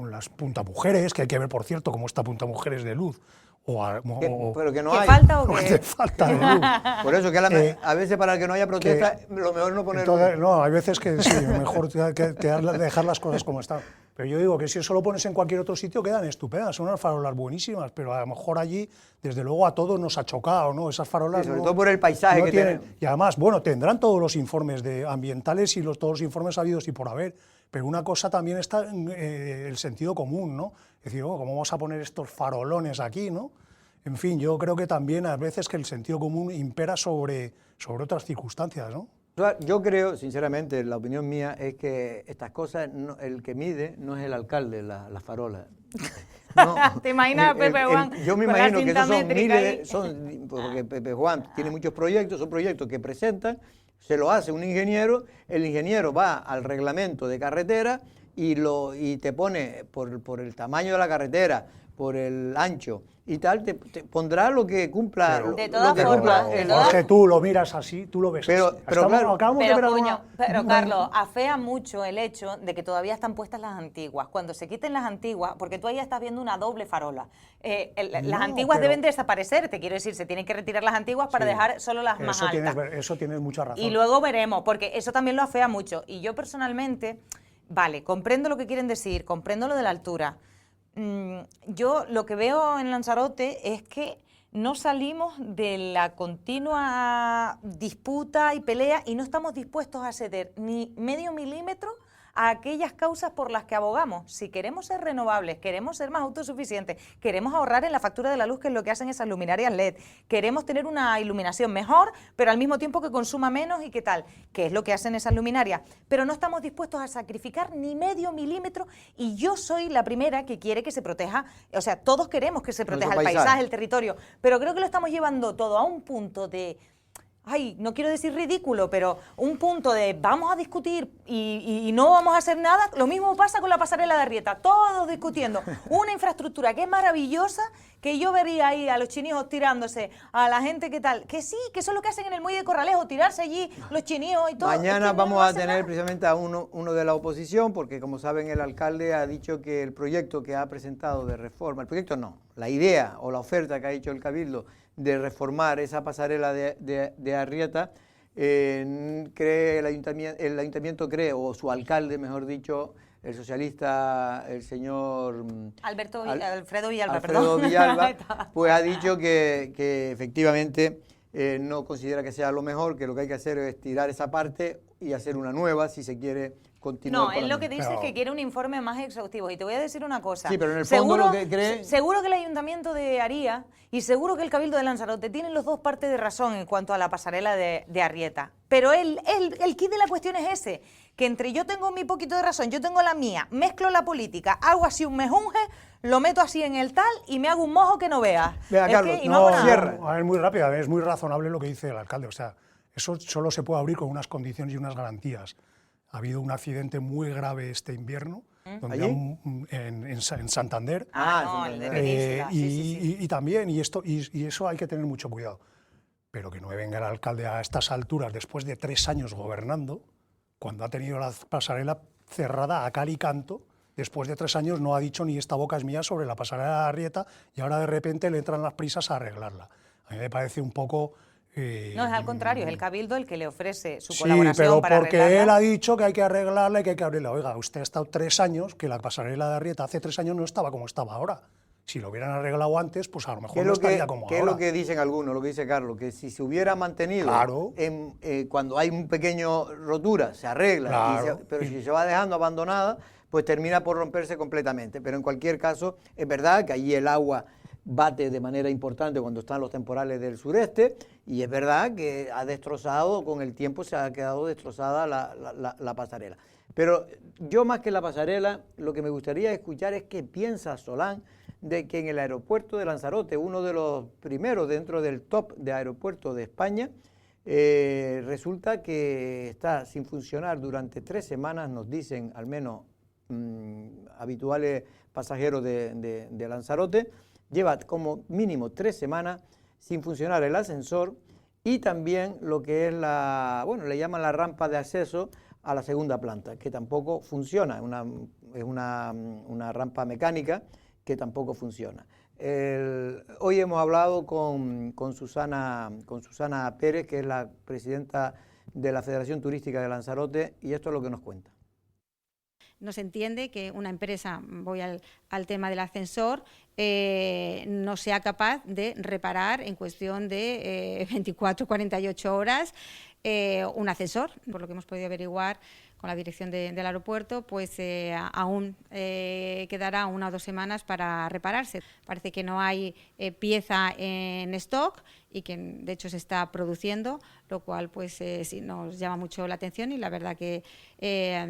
las puntamujeres, que hay que ver, por cierto, cómo está puntamujeres de luz. Pero que no ¿Qué hay. falta o Que qué? falta de luz. Por eso que a veces para que no haya protesta, lo mejor no poner... Entonces, no, hay veces que sí, mejor dejar las cosas como están. Pero yo digo que si eso lo pones en cualquier otro sitio quedan estupendas, son unas farolas buenísimas, pero a lo mejor allí, desde luego, a todos nos ha chocado, ¿no? Esas farolas... Sí, sobre todo por el paisaje que tienen. tienen. Y además, bueno, tendrán todos los informes ambientales y todos los informes habidos y por haber, pero una cosa también está en el sentido común, ¿no? Es decir, ¿cómo vamos a poner estos farolones aquí, no? En fin, yo creo que también a veces que el sentido común impera sobre otras circunstancias, ¿no? Yo creo, sinceramente, la opinión mía es que estas cosas, el que mide no es el alcalde, las farolas. No, ¿Te imaginas a Pepe Juan? Yo me con la imagino que cinta esos son métrica miles, ahí? porque Pepe Juan tiene muchos proyectos, son proyectos que presentan, se lo hace un ingeniero, el ingeniero va al reglamento de carretera y te pone por el tamaño de la carretera, por el ancho y tal, te pondrá lo que cumpla. Pero, de todas lo que formas, cumpla el- Jorge, tú lo miras así, tú lo ves Pero- así. pero claro, acabamos de ver Pero, alguna- pero Carlos, afea mucho el hecho de que todavía están puestas las antiguas. Cuando se quiten las antiguas, porque tú ahí estás viendo una doble farola. Las No, antiguas pero- deben desaparecer, te quiero decir, se tienen que retirar las antiguas para Sí. dejar solo las más altas. Eso tienes mucha razón. Y luego veremos, porque eso también lo afea mucho. Y yo personalmente, vale, comprendo lo que quieren decir, comprendo lo de la altura. Yo lo que veo en Lanzarote es que no salimos de la continua disputa y pelea y no estamos dispuestos a ceder ni medio milímetro a aquellas causas por las que abogamos. Si queremos ser renovables, queremos ser más autosuficientes, queremos ahorrar en la factura de la luz, que es lo que hacen esas luminarias LED, queremos tener una iluminación mejor, pero al mismo tiempo que consuma menos y qué tal, que es lo que hacen esas luminarias, pero no estamos dispuestos a sacrificar ni medio milímetro, y yo soy la primera que quiere que se proteja, o sea, todos queremos que se proteja el paisaje, el territorio, pero creo que lo estamos llevando todo a un punto de... Ay, no quiero decir ridículo, pero un punto de vamos a discutir y no vamos a hacer nada. Lo mismo pasa con la pasarela de Arrieta, todos discutiendo. Una infraestructura que es maravillosa, que yo vería ahí a los chinijos tirándose, a la gente que tal, que sí, que eso es lo que hacen en el muelle de Corralejo, tirarse allí los chinijos y todo. Mañana Es que vamos no a hacen tener nada. precisamente a uno de la oposición, porque como saben el alcalde ha dicho que el proyecto que ha presentado de reforma, el proyecto no, la idea o la oferta que ha hecho el Cabildo de reformar esa pasarela de Arrieta, cree el ayuntamiento cree, o su alcalde, mejor dicho, el socialista, el señor Alfredo Villalba, Alfredo perdón. Villalba, pues ha dicho que efectivamente no considera que sea lo mejor, que lo que hay que hacer es tirar esa parte y hacer una nueva si se quiere continuar. No, con él la lo que misma. dice es que quiere un informe más exhaustivo. Y te voy a decir una cosa. Sí, pero en el fondo lo que cree... Seguro que el Ayuntamiento de Aría y seguro que el Cabildo de Lanzarote tienen los dos partes de razón en cuanto a la pasarela de Arrieta. Pero el quid de la cuestión es ese, que entre yo tengo mi poquito de razón, yo tengo la mía, mezclo la política, hago así un mejunje, lo meto así en el tal y me hago un mojo que no veas. Vea, Es Carlos, que- y no hago nada. cierra. A ver, muy rápido, es muy razonable lo que dice el alcalde. O sea, eso solo se puede abrir con unas condiciones y unas garantías. Ha habido un accidente muy grave este invierno, donde ¿Allí? en Santander. No, el de Península, sí. Y también, y eso hay que tener mucho cuidado. Pero que no me venga el alcalde a estas alturas, después de 3 años gobernando, cuando ha tenido la pasarela cerrada a cal y canto, después de 3 años no ha dicho ni esta boca es mía sobre la pasarela de Arrieta, y ahora de repente le entran las prisas a arreglarla. A mí me parece un poco... No, es al contrario, es el Cabildo el que le ofrece su Sí, colaboración pero para porque arreglarla. él ha dicho que hay que arreglarla y que hay que abrirla. Oiga, usted ha estado 3 años, que la pasarela de Arrieta hace 3 años no estaba como estaba ahora. Si lo hubieran arreglado antes, pues a lo mejor ¿Qué es no lo que, estaría como qué es ahora. lo que dicen algunos, lo que dice Carlos? Que si se hubiera mantenido, Claro. cuando hay un pequeño rotura, se arregla, Claro. pero si se va dejando abandonada, pues termina por romperse completamente. Pero en cualquier caso, es verdad que allí el agua bate de manera importante cuando están los temporales del sureste, y es verdad que ha destrozado, con el tiempo se ha quedado destrozada la pasarela. Pero yo más que la pasarela, lo que me gustaría escuchar es qué piensa Solán de que en el aeropuerto de Lanzarote, uno de los primeros dentro del top de aeropuertos de España, resulta que está sin funcionar durante 3 semanas, nos dicen al menos habituales pasajeros de Lanzarote. Lleva como mínimo 3 semanas sin funcionar el ascensor y también lo que es le llaman la rampa de acceso a la segunda planta, que tampoco funciona, es una rampa mecánica que tampoco funciona. Hoy hemos hablado con Susana Pérez, que es la presidenta de la Federación Turística de Lanzarote, y esto es lo que nos cuenta. No se entiende que una empresa, voy al tema del ascensor, no sea capaz de reparar en cuestión de 24 o 48 horas un ascensor. Por lo que hemos podido averiguar con la dirección del aeropuerto, pues aún quedará 1 o 2 semanas para repararse. Parece que no hay pieza en stock y que de hecho se está produciendo, lo cual pues sí nos llama mucho la atención, y la verdad que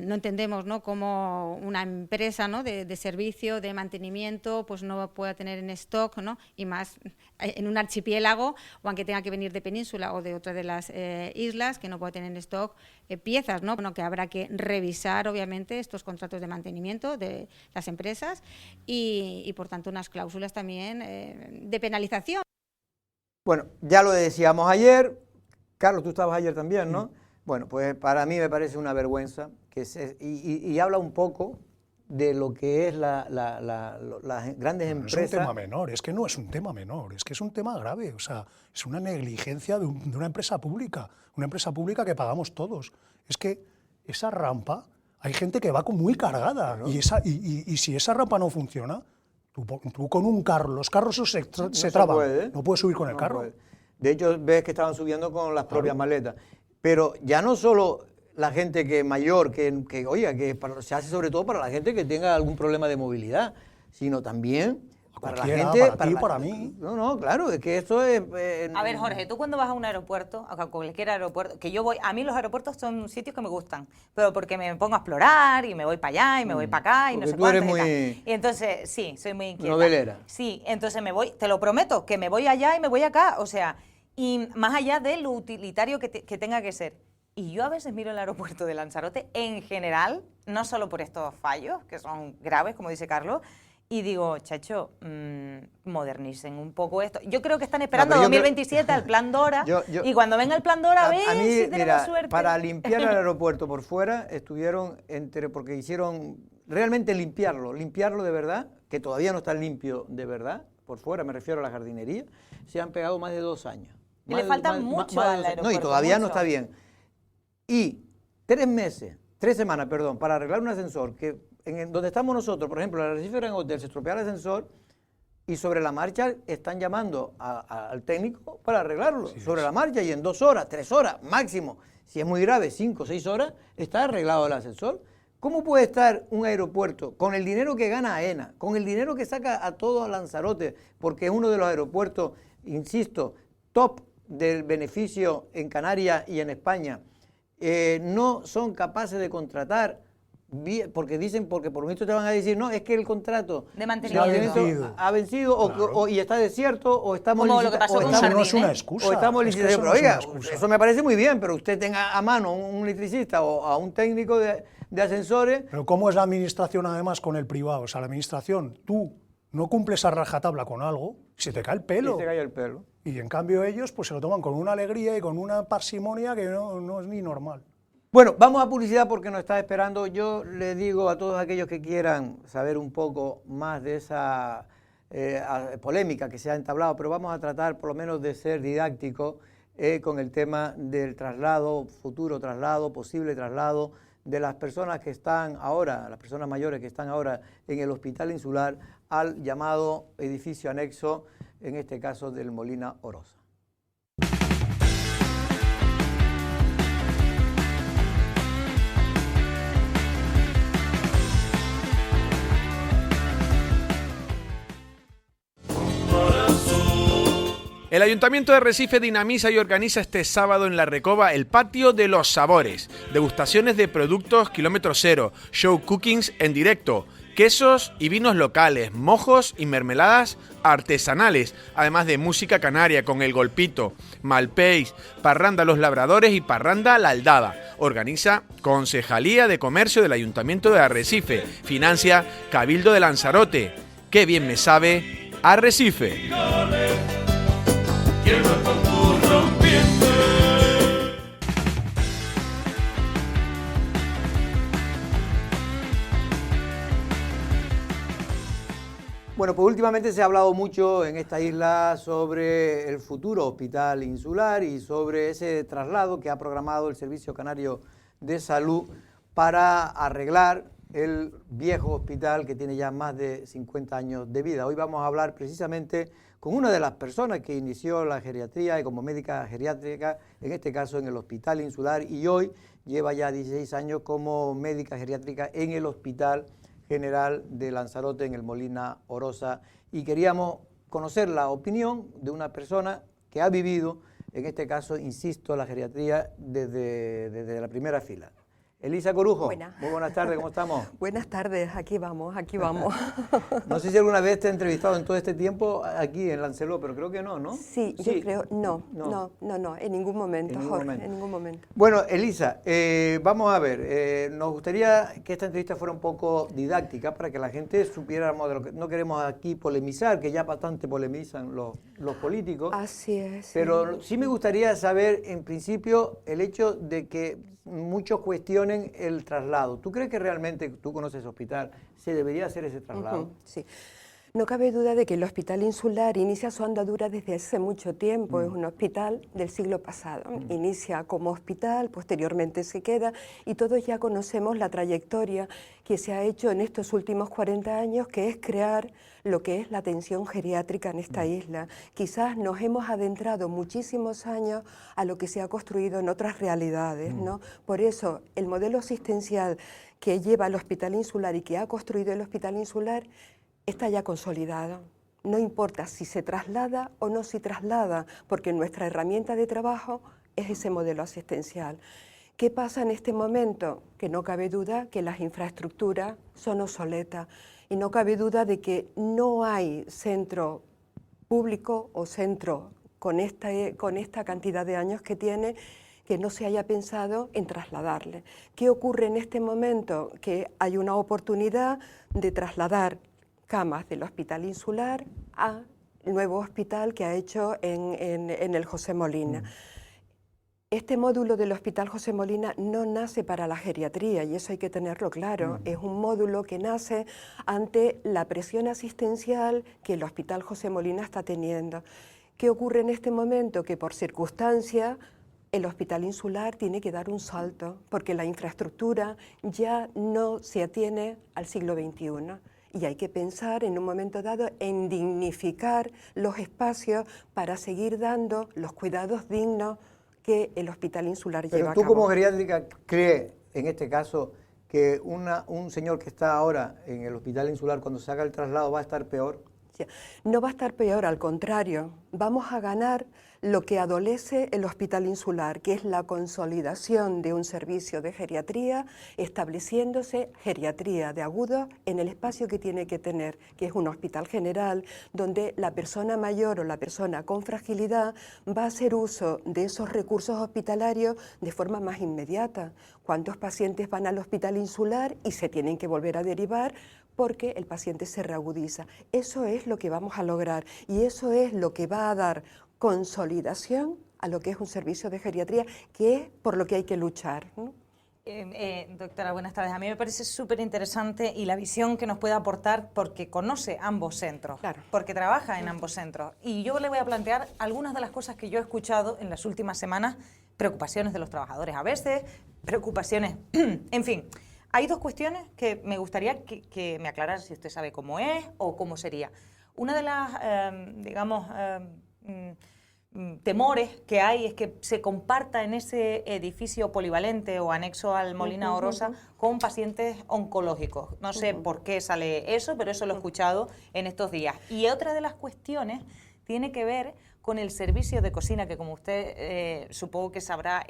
no entendemos, ¿no?, cómo una empresa, ¿no?, de servicio, de mantenimiento, pues no pueda tener en stock, ¿no?, y más en un archipiélago, o aunque tenga que venir de península o de otra de las islas, que no pueda tener en stock piezas, ¿no? Bueno, que habrá que revisar obviamente estos contratos de mantenimiento de las empresas y por tanto unas cláusulas también de penalización. Bueno, ya lo decíamos ayer, Carlos, tú estabas ayer también, ¿no? Bueno, pues para mí me parece una vergüenza y habla un poco de lo que es las grandes empresas. No es un tema menor, es que no es un tema menor, es que es un tema grave, o sea, es una negligencia de una empresa pública que pagamos todos. Es que esa rampa, hay gente que va muy cargada, ¿no? y si esa rampa no funciona, tú con un carro, los carros se traban, no puedes subir con el carro. Puede. De hecho, ves que estaban subiendo con las propias maletas. Pero ya no solo la gente que mayor, que se hace sobre todo para la gente que tenga algún problema de movilidad, sino también para la gente... Para ti, para mí. No, claro, es que esto es... A ver, Jorge, tú cuando vas a un aeropuerto, a cualquier aeropuerto, que yo voy, a mí los aeropuertos son sitios que me gustan, pero porque me pongo a explorar y me voy para allá y me voy para acá y porque no sé tú cuánto. eres muy... Y entonces, sí, soy muy inquieta. Novelera. Sí, entonces me voy, te lo prometo, que me voy allá y me voy acá, o sea, y más allá de lo utilitario que tenga que ser. Y yo a veces miro el aeropuerto de Lanzarote en general, no solo por estos fallos, que son graves, como dice Carlos, y digo, chacho, modernicen un poco esto. Yo creo que están esperando 2027 al Plan Dora, y cuando venga el Plan Dora, a ver si tenemos suerte. Para limpiar el aeropuerto por fuera, estuvieron porque hicieron realmente limpiarlo de verdad, que todavía no está limpio de verdad, por fuera, me refiero a la jardinería, se han pegado más de 2 años. Y le falta mucho al aeropuerto. No, y todavía mucho. No está bien. Y 3 semanas, para arreglar un ascensor, que donde estamos nosotros, por ejemplo, en el Arrecife Gran Hotel, se estropea el ascensor y sobre la marcha están llamando al técnico para arreglarlo, sí, sobre la marcha, y en 2 horas, 3 horas máximo, si es muy grave, 5 o 6 horas, está arreglado el ascensor. ¿Cómo puede estar un aeropuerto con el dinero que gana AENA, con el dinero que saca a todo Lanzarote, porque es uno de los aeropuertos, insisto, top del beneficio en Canarias y en España, no son capaces de contratar, porque por lo visto te van a decir, no, es que el contrato de mantenimiento ha vencido claro. y está desierto, o estamos licitando. Eso no es una excusa. O estamos licitando. Pero oiga, eso me parece muy bien, pero usted tenga a mano un electricista o a un técnico de ascensores. Pero ¿cómo es la administración además con el privado? O sea, la administración, tú no cumples a rajatabla con algo, se te cae el pelo. Se te cae el pelo. Y en cambio ellos pues se lo toman con una alegría y con una parsimonia que no es ni normal. Bueno, vamos a publicidad porque nos está esperando. Yo le digo a todos aquellos que quieran saber un poco más de esa polémica que se ha entablado, pero vamos a tratar por lo menos de ser didáctico con el tema del traslado, futuro traslado, posible traslado de las personas que están ahora, las personas mayores que están ahora en el Hospital Insular, al llamado edificio anexo, en este caso del Molina Orosa. El Ayuntamiento de Arrecife dinamiza y organiza este sábado en La Recoba el Patio de los Sabores, degustaciones de productos kilómetro cero, show cookings en directo, quesos y vinos locales, mojos y mermeladas artesanales, además de música canaria con El Golpito, Malpeix, Parranda Los Labradores y Parranda La Aldada. Organiza Concejalía de Comercio del Ayuntamiento de Arrecife, financia Cabildo de Lanzarote. ¡Qué bien me sabe Arrecife! Rompiendo Bueno, pues últimamente se ha hablado mucho en esta isla sobre el futuro hospital insular y sobre ese traslado que ha programado el Servicio Canario de Salud para arreglar el viejo hospital que tiene ya más de 50 años de vida. Hoy vamos a hablar precisamente con una de las personas que inició la geriatría y como médica geriátrica, en este caso en el Hospital Insular, y hoy lleva ya 16 años como médica geriátrica en el Hospital General de Lanzarote, en el Molina Orosa, y queríamos conocer la opinión de una persona que ha vivido, en este caso, insisto, la geriatría desde la primera fila. Elisa Corujo, muy buenas tardes, ¿cómo estamos? Buenas tardes, aquí vamos, aquí vamos. No sé si alguna vez te he entrevistado en todo este tiempo aquí en Lancelot, pero creo que no, ¿no? Sí, yo creo, no, en ningún momento, Jorge, en ningún momento. Bueno, Elisa, vamos a ver, nos gustaría que esta entrevista fuera un poco didáctica para que la gente supiéramos de lo que no queremos aquí polemizar, que ya bastante polemizan los políticos. Así es. Pero sí me gustaría saber, en principio, el hecho de que muchos cuestionen el traslado. ¿Tú crees que realmente, tú conoces el hospital, se debería hacer ese traslado? Sí. No cabe duda de que el Hospital Insular inicia su andadura desde hace mucho tiempo. Es un hospital del siglo pasado. Inicia como hospital, posteriormente se queda, y todos ya conocemos la trayectoria que se ha hecho en estos últimos 40 años, que es crear lo que es la atención geriátrica en esta isla. Quizás nos hemos adentrado muchísimos años a lo que se ha construido en otras realidades, ¿no? Por eso, el modelo asistencial que lleva el Hospital Insular y que ha construido el Hospital Insular está ya consolidado. No importa si se traslada o no se traslada, porque nuestra herramienta de trabajo es ese modelo asistencial. ¿Qué pasa en este momento? Que no cabe duda que las infraestructuras son obsoletas y no cabe duda de que no hay centro público o centro con esta cantidad de años que tiene que no se haya pensado en trasladarle. ¿Qué ocurre en este momento? Que hay una oportunidad de trasladar camas del Hospital Insular al nuevo hospital que ha hecho en el José Molina. Este módulo del Hospital José Molina no nace para la geriatría, y eso hay que tenerlo claro. Es un módulo que nace ante la presión asistencial que el Hospital José Molina está teniendo. ¿Qué ocurre en este momento? Que por circunstancias el Hospital Insular tiene que dar un salto, porque la infraestructura ya no se atiene al siglo XXI. Y hay que pensar en un momento dado en dignificar los espacios para seguir dando los cuidados dignos que el Hospital Insular lleva a cabo. Pero tú como geriátrica crees, en este caso, que un señor que está ahora en el Hospital Insular, cuando se haga el traslado, va a estar peor. No va a estar peor, al contrario, vamos a ganar lo que adolece el Hospital Insular, que es la consolidación de un servicio de geriatría, estableciéndose geriatría de agudos en el espacio que tiene que tener, que es un hospital general, donde la persona mayor o la persona con fragilidad va a hacer uso de esos recursos hospitalarios de forma más inmediata. ¿Cuántos pacientes van al Hospital Insular y se tienen que volver a derivar porque el paciente se reagudiza? Eso es lo que vamos a lograr y eso es lo que va a dar consolidación a lo que es un servicio de geriatría, que es por lo que hay que luchar, ¿no? Doctora, buenas tardes. A mí me parece súper interesante y la visión que nos puede aportar porque conoce ambos centros, claro, porque trabaja en ambos centros. Y yo le voy a plantear algunas de las cosas que yo he escuchado en las últimas semanas, preocupaciones de los trabajadores a veces, preocupaciones, en fin. Hay dos cuestiones que me gustaría que me aclarara si usted sabe cómo es o cómo sería. Una de las, temores que hay es que se comparta en ese edificio polivalente o anexo al Molina Orosa con pacientes oncológicos. No sé por qué sale eso, pero eso lo he escuchado en estos días. Y otra de las cuestiones tiene que ver con el servicio de cocina, que como usted supongo que sabrá,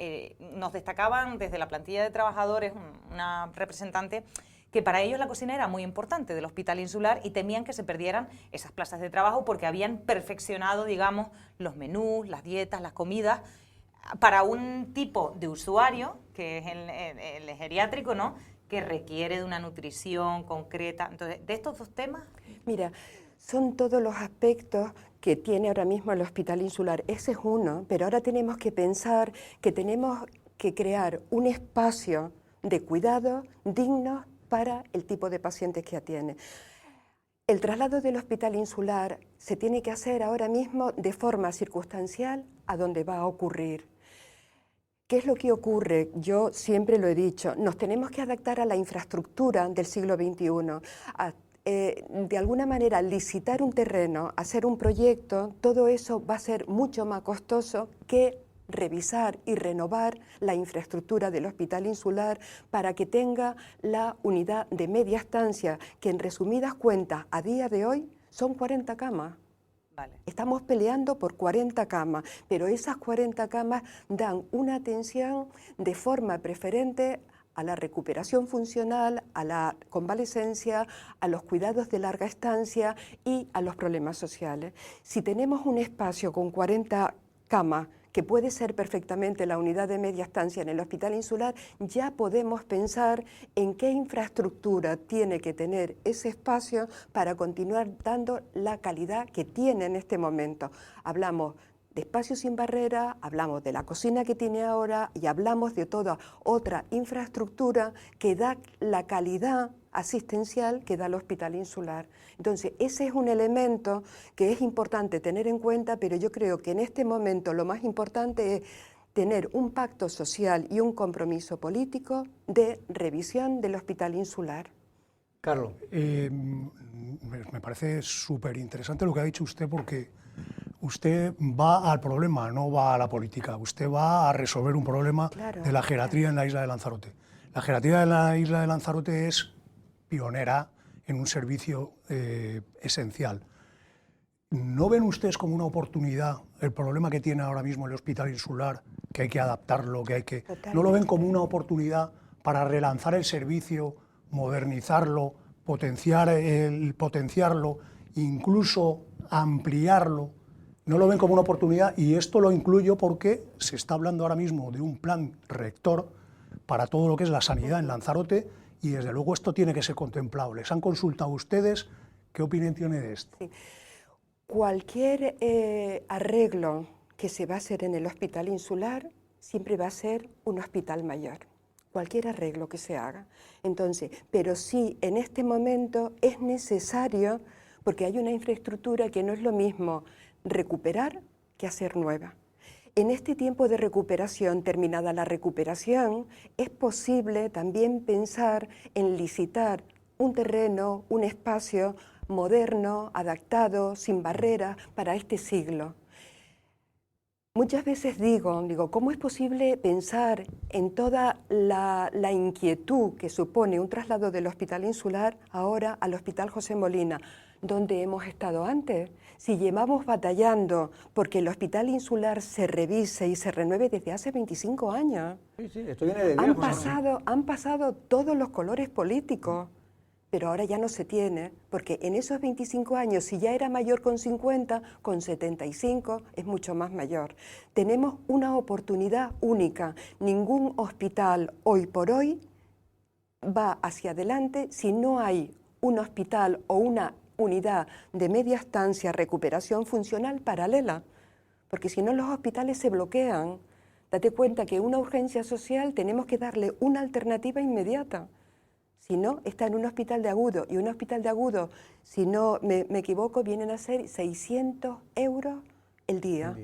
nos destacaban desde la plantilla de trabajadores, una representante, que para ellos la cocina era muy importante del Hospital Insular y temían que se perdieran esas plazas de trabajo porque habían perfeccionado, digamos, los menús, las dietas, las comidas, para un tipo de usuario, que es el geriátrico, ¿no?, que requiere de una nutrición concreta. Entonces, de estos dos temas... Mira, son todos los aspectos que tiene ahora mismo el Hospital Insular. Ese es uno, pero ahora tenemos que pensar que tenemos que crear un espacio de cuidado digno para el tipo de pacientes que atiende. El traslado del hospital insular se tiene que hacer ahora mismo de forma circunstancial a donde va a ocurrir. ¿Qué es lo que ocurre? Yo siempre lo he dicho, nos tenemos que adaptar a la infraestructura del siglo XXI. De alguna manera, licitar un terreno, hacer un proyecto, todo eso va a ser mucho más costoso que revisar y renovar la infraestructura del hospital insular para que tenga la unidad de media estancia, que en resumidas cuentas, a día de hoy, son 40 camas. Vale. Estamos peleando por 40 camas, pero esas 40 camas dan una atención de forma preferente a la recuperación funcional, a la convalecencia, a los cuidados de larga estancia y a los problemas sociales. Si tenemos un espacio con 40 camas, que puede ser perfectamente la unidad de media estancia en el hospital insular, ya podemos pensar en qué infraestructura tiene que tener ese espacio para continuar dando la calidad que tiene en este momento. Hablamos de espacios sin barrera, hablamos de la cocina que tiene ahora y hablamos de toda otra infraestructura que da la calidad asistencial que da el hospital insular. Entonces, ese es un elemento que es importante tener en cuenta, pero yo creo que en este momento lo más importante es tener un pacto social y un compromiso político de revisión del hospital insular. Carlos. Me parece súper interesante lo que ha dicho usted, porque usted va al problema, no va a la política. Usted va a resolver un problema de la geriatría en la isla de Lanzarote. La geriatría de la isla de Lanzarote es pionera en un servicio esencial. ¿No ven ustedes como una oportunidad el problema que tiene ahora mismo el hospital insular, que hay que adaptarlo, que hay que... Totalmente. ¿No lo ven como una oportunidad para relanzar el servicio, modernizarlo, potenciarlo, incluso ampliarlo? ¿No lo ven como una oportunidad? Y esto lo incluyo porque se está hablando ahora mismo de un plan rector para todo lo que es la sanidad en Lanzarote, y desde luego esto tiene que ser contemplado. ¿Les han consultado ustedes? ¿Qué opinión tiene de esto? Sí. Cualquier arreglo que se va a hacer en el hospital insular siempre va a ser un hospital mayor. Cualquier arreglo que se haga. Entonces, pero sí, en este momento es necesario, porque hay una infraestructura que no es lo mismo recuperar que hacer nueva. En este tiempo de recuperación, terminada la recuperación, es posible también pensar en licitar un terreno, un espacio moderno, adaptado, sin barreras, para este siglo. Muchas veces digo, ¿cómo es posible pensar en toda la inquietud que supone un traslado del hospital insular ahora al hospital José Molina, donde hemos estado antes? Si llevamos batallando porque el hospital insular se revise y se renueve desde hace 25 años. Sí, esto viene de lejos. Han pasado todos los colores políticos, pero ahora ya no se tiene, porque en esos 25 años, si ya era mayor con 50, con 75 es mucho más mayor. Tenemos una oportunidad única. Ningún hospital hoy por hoy va hacia adelante si no hay un hospital o una unidad de media estancia, recuperación funcional paralela, porque si no los hospitales se bloquean. Date cuenta que una urgencia social tenemos que darle una alternativa inmediata. Si no, está en un hospital de agudo, y un hospital de agudo, si no me equivoco, vienen a ser 600 euros el día.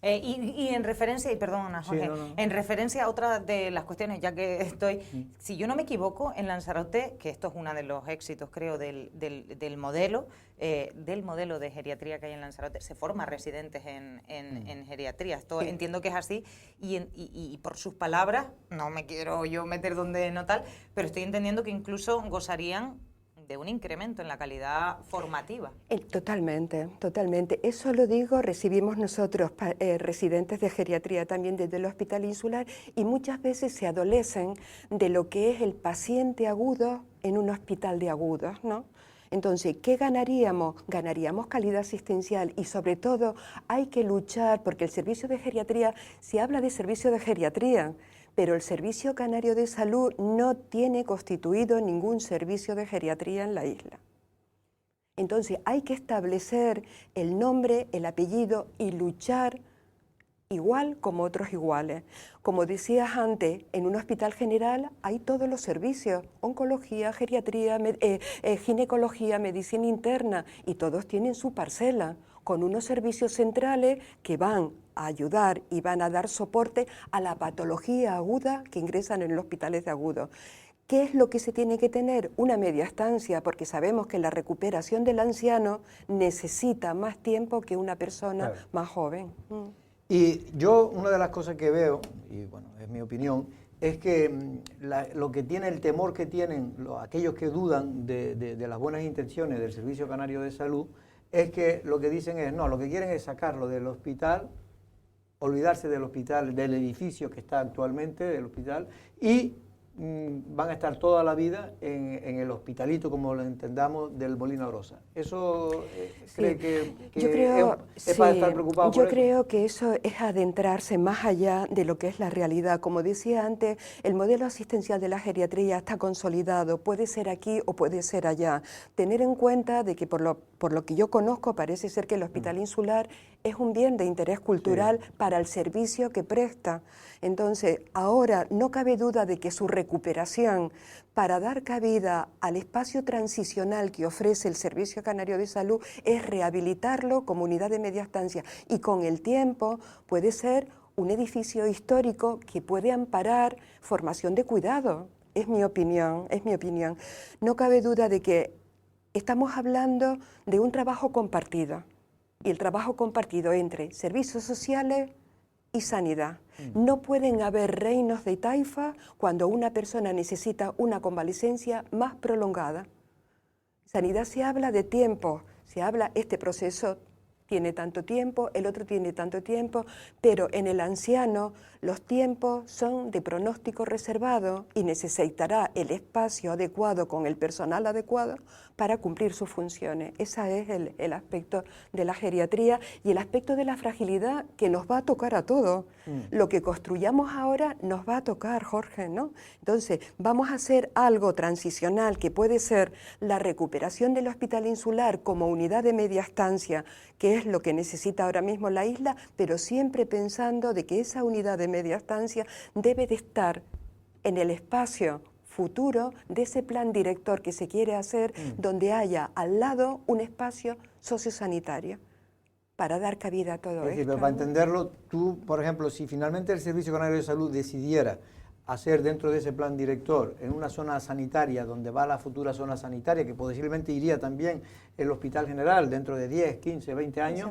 Y en referencia, y perdona Jorge, en referencia a otra de las cuestiones, ya que estoy, si yo no me equivoco, en Lanzarote, que esto es uno de los éxitos, creo, del modelo de geriatría que hay en Lanzarote, se forman residentes en geriatría. Esto entiendo que es así, y por sus palabras, no me quiero yo meter donde no tal, pero estoy entendiendo que incluso gozarían de un incremento en la calidad formativa. Totalmente, totalmente. Eso lo digo, recibimos nosotros residentes de geriatría también desde el hospital insular, y muchas veces se adolecen de lo que es el paciente agudo en un hospital de agudos, ¿no? Entonces, ¿qué ganaríamos? Ganaríamos calidad asistencial, y sobre todo hay que luchar, porque el servicio de geriatría, se habla de servicio de geriatría, pero el Servicio Canario de Salud no tiene constituido ningún servicio de geriatría en la isla. Entonces hay que establecer el nombre, el apellido y luchar igual como otros iguales. Como decías antes, en un hospital general hay todos los servicios, oncología, geriatría, ginecología, medicina interna, y todos tienen su parcela, con unos servicios centrales que van a ayudar y van a dar soporte a la patología aguda que ingresan en los hospitales de agudo. ¿Qué es lo que se tiene que tener? Una media estancia, porque sabemos que la recuperación del anciano necesita más tiempo que una persona más joven. Y yo, una de las cosas que veo, y bueno, es mi opinión, es que lo que tiene, el temor que tienen aquellos que dudan de las buenas intenciones del Servicio Canario de Salud, es que lo que dicen es, no, lo que quieren es sacarlo del hospital, olvidarse del hospital, del edificio que está actualmente, del hospital, y van a estar toda la vida en el hospitalito, como lo entendamos, del Molino Rosa. ¿Eso cree que yo creo, es para estar preocupado por yo eso? creo que eso es adentrarse más allá de lo que es la realidad. Como decía antes, el modelo asistencial de la geriatría está consolidado, puede ser aquí o puede ser allá. Tener en cuenta de que por lo que yo conozco, parece ser que el Hospital Insular es un bien de interés cultural para el servicio que presta. Entonces, ahora no cabe duda de que su recuperación para dar cabida al espacio transicional que ofrece el Servicio Canario de Salud es rehabilitarlo como unidad de media estancia, y con el tiempo puede ser un edificio histórico que puede amparar formación de cuidado. Es mi opinión, es mi opinión. No cabe duda de que estamos hablando de un trabajo compartido, y el trabajo compartido entre servicios sociales y sanidad. No pueden haber reinos de taifa cuando una persona necesita una convalecencia más prolongada. Sanidad se habla de tiempo, se habla, este proceso tiene tanto tiempo, el otro tiene tanto tiempo, pero en el anciano los tiempos son de pronóstico reservado y necesitará el espacio adecuado con el personal adecuado para cumplir sus funciones. Ese es el aspecto de la geriatría y el aspecto de la fragilidad que nos va a tocar a todos. Lo que construyamos ahora nos va a tocar, Jorge, ¿no? Entonces, vamos a hacer algo transicional que puede ser la recuperación del Hospital Insular como unidad de media estancia, que es lo que necesita ahora mismo la isla, pero siempre pensando de que esa unidad de media estancia debe de estar en el espacio futuro de ese plan director que se quiere hacer, donde haya al lado un espacio sociosanitario para dar cabida a todo esto. Pero para entenderlo, tú, por ejemplo, si finalmente el Servicio Canario de Salud decidiera hacer dentro de ese plan director, en una zona sanitaria, donde va la futura zona sanitaria, que posiblemente iría también el Hospital General dentro de 10, 15, 20 años,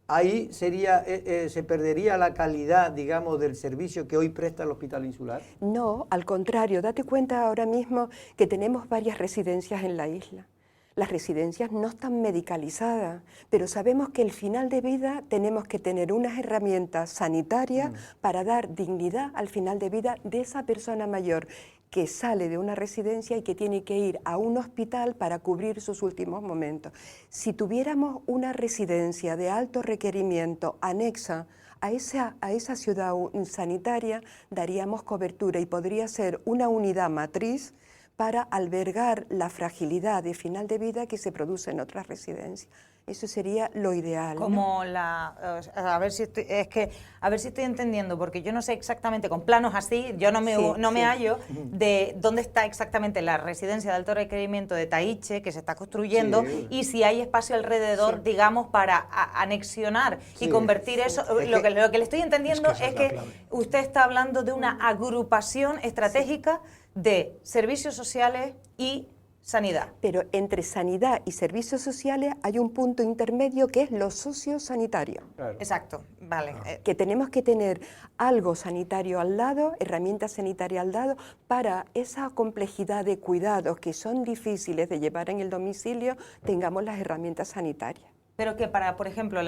ahí sería, se perdería la calidad, digamos, del servicio que hoy presta el Hospital Insular. No, al contrario, date cuenta ahora mismo que tenemos varias residencias en la isla. Las residencias no están medicalizadas, pero sabemos que al final de vida tenemos que tener unas herramientas sanitarias para dar dignidad al final de vida de esa persona mayor que sale de una residencia y que tiene que ir a un hospital para cubrir sus últimos momentos. Si tuviéramos una residencia de alto requerimiento anexa a esa ciudad sanitaria, daríamos cobertura y podría ser una unidad matriz para albergar la fragilidad de final de vida que se produce en otras residencias. Eso sería lo ideal. Como ¿no? A ver si estoy entendiendo, porque yo no sé exactamente, con planos así, yo no me hallo de dónde está exactamente la residencia de alto requerimiento de Taiche, que se está construyendo, y si hay espacio alrededor, digamos, para anexionar y convertir eso. Lo que le estoy entendiendo es que usted está hablando de una agrupación estratégica de servicios sociales y sanidad. Pero entre sanidad y servicios sociales hay un punto intermedio que es lo sociosanitario. Claro. Exacto, vale. Que tenemos que tener algo sanitario al lado, herramientas sanitarias al lado, para esa complejidad de cuidados que son difíciles de llevar en el domicilio, tengamos las herramientas sanitarias. Pero que para, por ejemplo,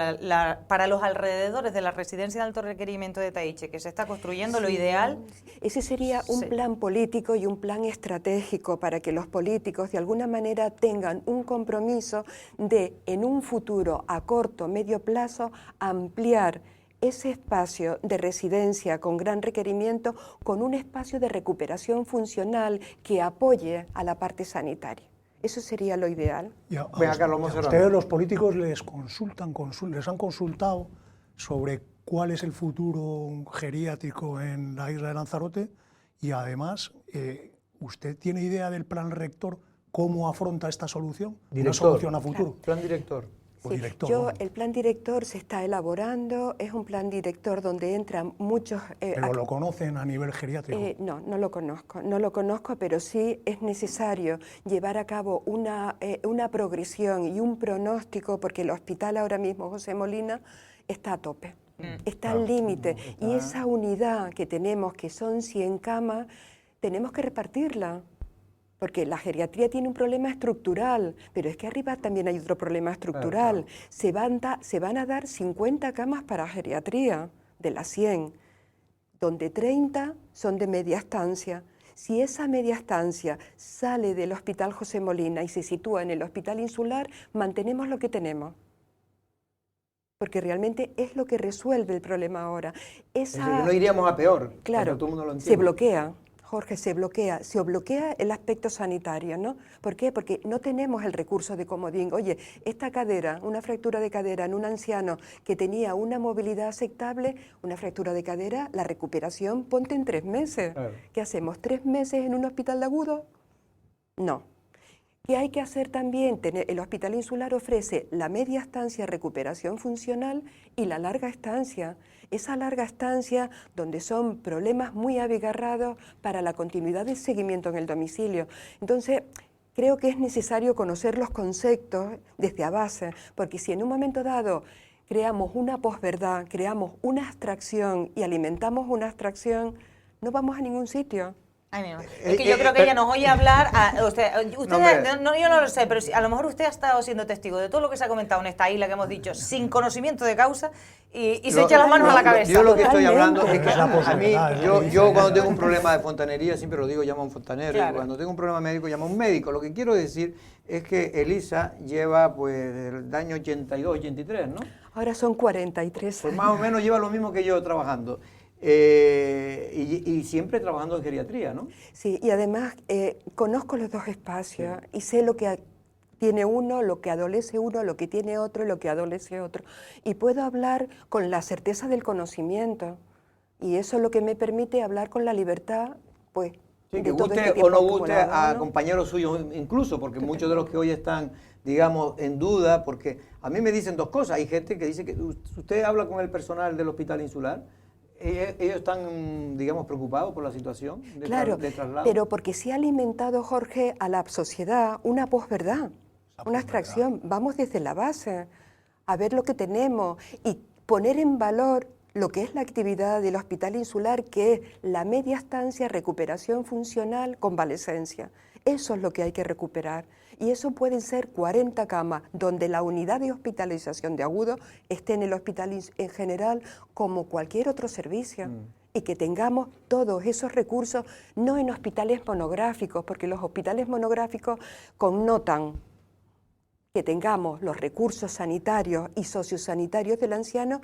para los alrededores de la residencia de alto requerimiento de Taiche, que se está construyendo, lo ideal... Ese sería un plan político y un plan estratégico para que los políticos de alguna manera tengan un compromiso de, en un futuro a corto, medio plazo, ampliar ese espacio de residencia con gran requerimiento con un espacio de recuperación funcional que apoye a la parte sanitaria. Eso sería lo ideal. A ustedes los políticos les han consultado sobre cuál es el futuro geriátrico en la isla de Lanzarote y además, ¿usted tiene idea del plan rector cómo afronta esta solución? Director. Una solución a futuro. Claro. Plan director. O Sí, director, el plan director se está elaborando, es un plan director donde entran muchos... ¿Pero lo conocen a nivel geriátrico? No lo conozco, pero sí es necesario llevar a cabo una progresión y un pronóstico, porque el hospital ahora mismo, José Molina, está a tope, está al límite, y esa unidad que tenemos, que son 100 camas, tenemos que repartirla. Porque la geriatría tiene un problema estructural, pero es que arriba también hay otro problema estructural. Claro. Se van a dar 50 camas para geriatría, de las 100, donde 30 son de media estancia. Si esa media estancia sale del Hospital José Molina y se sitúa en el Hospital Insular, mantenemos lo que tenemos. Porque realmente es lo que resuelve el problema ahora. No iríamos a peor. Claro, todo el mundo lo entiende. Se bloquea. Jorge, se bloquea el aspecto sanitario, ¿no? ¿Por qué? Porque no tenemos el recurso de comodín. Oye, esta cadera, una fractura de cadera en un anciano que tenía una movilidad aceptable, una fractura de cadera, la recuperación ponte en 3 meses. Claro. ¿Qué hacemos? ¿3 meses en un hospital de agudo? No. ¿Qué hay que hacer también? El Hospital Insular ofrece la media estancia recuperación funcional y la larga estancia. Esa larga estancia donde son problemas muy abigarrados para la continuidad del seguimiento en el domicilio. Entonces, creo que es necesario conocer los conceptos desde a base, porque si en un momento dado creamos una posverdad, creamos una abstracción y alimentamos una abstracción, no vamos a ningún sitio. Ay, es que yo creo que ella nos oye hablar, yo no lo sé, pero a lo mejor usted ha estado siendo testigo de todo lo que se ha comentado en esta isla que hemos dicho, sin conocimiento de causa, y se echa las manos a la cabeza. Yo lo que estoy hablando es que a mí, yo cuando tengo un problema de fontanería, siempre lo digo, llamo a un fontanero, claro. Y cuando tengo un problema médico, llamo a un médico. Lo que quiero decir es que Elisa lleva pues el año 82, 83, ¿no? Ahora son 43 pues más o menos lleva lo mismo que yo trabajando. Y siempre trabajando en geriatría, ¿no? Sí, y además conozco los dos espacios y sé lo que tiene uno, lo que adolece uno, lo que tiene otro y lo que adolece otro. Y puedo hablar con la certeza del conocimiento. Y eso es lo que me permite hablar con la libertad, pues, sí, que guste o no guste a compañeros suyos incluso, porque muchos de los que hoy están, digamos, en duda, porque a mí me dicen dos cosas. Hay gente que dice que usted habla con el personal del Hospital Insular. Ellos están, digamos, preocupados por la situación de, claro, de traslado. Pero porque se ha alimentado, Jorge, a la sociedad una posverdad, una abstracción. Vamos desde la base a ver lo que tenemos y poner en valor lo que es la actividad del Hospital Insular, que es la media estancia, recuperación funcional, convalescencia. Eso es lo que hay que recuperar. Y eso pueden ser 40 camas, donde la unidad de hospitalización de agudo esté en el hospital en general como cualquier otro servicio. Y que tengamos todos esos recursos, no en hospitales monográficos, porque los hospitales monográficos connotan que tengamos los recursos sanitarios y sociosanitarios del anciano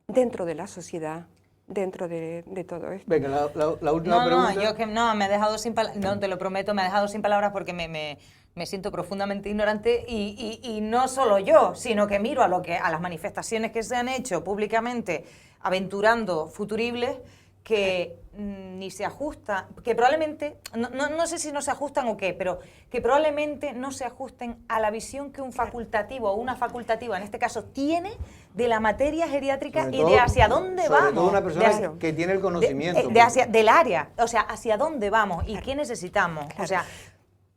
dentro de la sociedad. Dentro de todo esto. Venga, la última pregunta. Me ha dejado sin palabras, no, te lo prometo, me ha dejado sin palabras porque me siento profundamente ignorante y no solo yo, sino que miro a las manifestaciones que se han hecho públicamente aventurando futuribles que ni se ajustan, que probablemente, no sé si no se ajustan o qué, pero que probablemente no se ajusten a la visión que un facultativo o una facultativa, en este caso, tiene de la materia geriátrica y de hacia dónde vamos. Sobre todo una persona que tiene el conocimiento. Del área, o sea, hacia dónde vamos y qué necesitamos. O sea,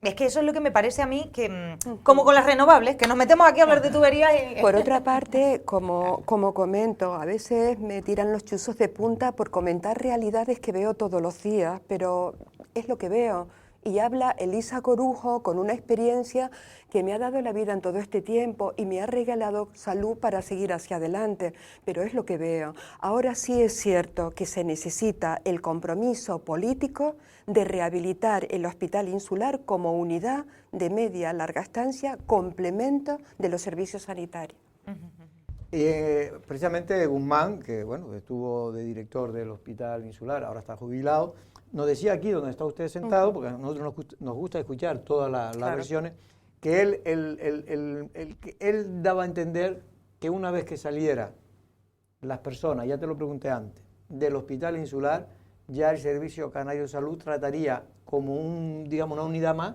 es que eso es lo que me parece a mí, que como con las renovables, que nos metemos aquí a hablar de tuberías y... Por otra parte, como comento, a veces me tiran los chuzos de punta por comentar realidades que veo todos los días, pero es lo que veo. Y habla Elisa Corujo con una experiencia que me ha dado la vida en todo este tiempo y me ha regalado salud para seguir hacia adelante, pero es lo que veo. Ahora sí es cierto que se necesita el compromiso político de rehabilitar el Hospital Insular como unidad de media larga estancia, complemento de los servicios sanitarios. Precisamente Guzmán, que bueno, estuvo de director del Hospital Insular, ahora está jubilado, nos decía aquí, donde está usted sentado, porque a nosotros nos gusta escuchar todas las versiones, que él daba a entender que una vez que saliera las personas, ya te lo pregunté antes, del Hospital Insular, ya el Servicio Canario de Salud trataría como digamos, una unidad más,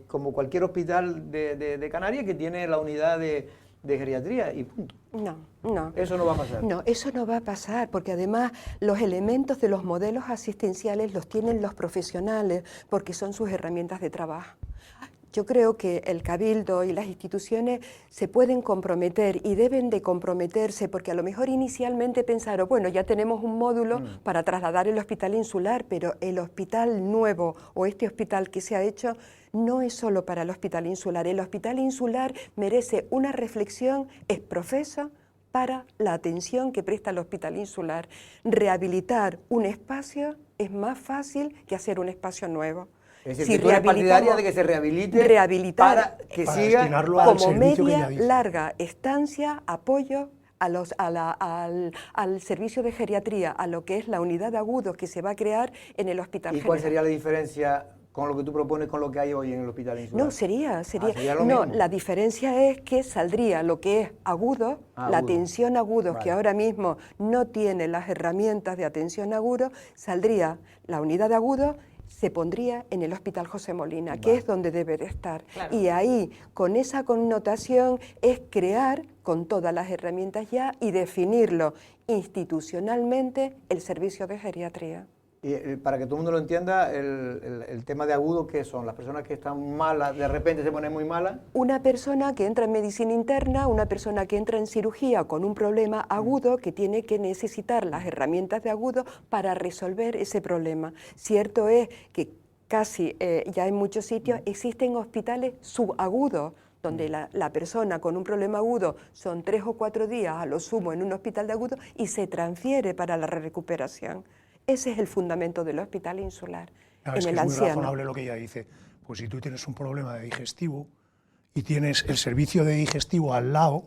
como cualquier hospital de Canarias que tiene la unidad de geriatría y punto. No. Eso no va a pasar. No, eso no va a pasar, porque además los elementos de los modelos asistenciales los tienen los profesionales, porque son sus herramientas de trabajo. Yo creo que el Cabildo y las instituciones se pueden comprometer y deben de comprometerse, porque a lo mejor inicialmente pensaron, bueno, ya tenemos un módulo para trasladar el hospital insular, pero el hospital nuevo o este hospital que se ha hecho no es solo para el hospital insular. El hospital insular merece una reflexión exprofesa para la atención que presta el hospital insular. Rehabilitar un espacio es más fácil que hacer un espacio nuevo. Es decir, que tú eres partidaria de que se rehabilite para que para siga como media, larga estancia, apoyo al servicio de geriatría, a lo que es la unidad de agudos que se va a crear en el hospital general. ¿Y cuál sería la diferencia con lo que tú propones con lo que hay hoy en el hospital insular? No, sería lo mismo. La diferencia es que saldría lo que es agudo, la atención agudos, que ahora mismo no tiene las herramientas de atención agudo, saldría la unidad de agudos, se pondría en el Hospital José Molina, que es donde debe de estar. Claro. Y ahí, con esa connotación, es crear, con todas las herramientas ya, y definirlo institucionalmente, el servicio de geriatría. Y para que todo el mundo lo entienda, el tema de agudo, ¿qué son? ¿Las personas que están malas, de repente se ponen muy malas? Una persona que entra en medicina interna, una persona que entra en cirugía con un problema agudo que tiene que necesitar las herramientas de agudo para resolver ese problema. Cierto es que casi ya en muchos sitios existen hospitales subagudos, donde la persona con un problema agudo son 3 o 4 días a lo sumo en un hospital de agudo y se transfiere para la recuperación. Ese es el fundamento del hospital insular, en el anciano. Es muy razonable lo que ella dice. Pues si tú tienes un problema de digestivo y tienes el servicio de digestivo al lado,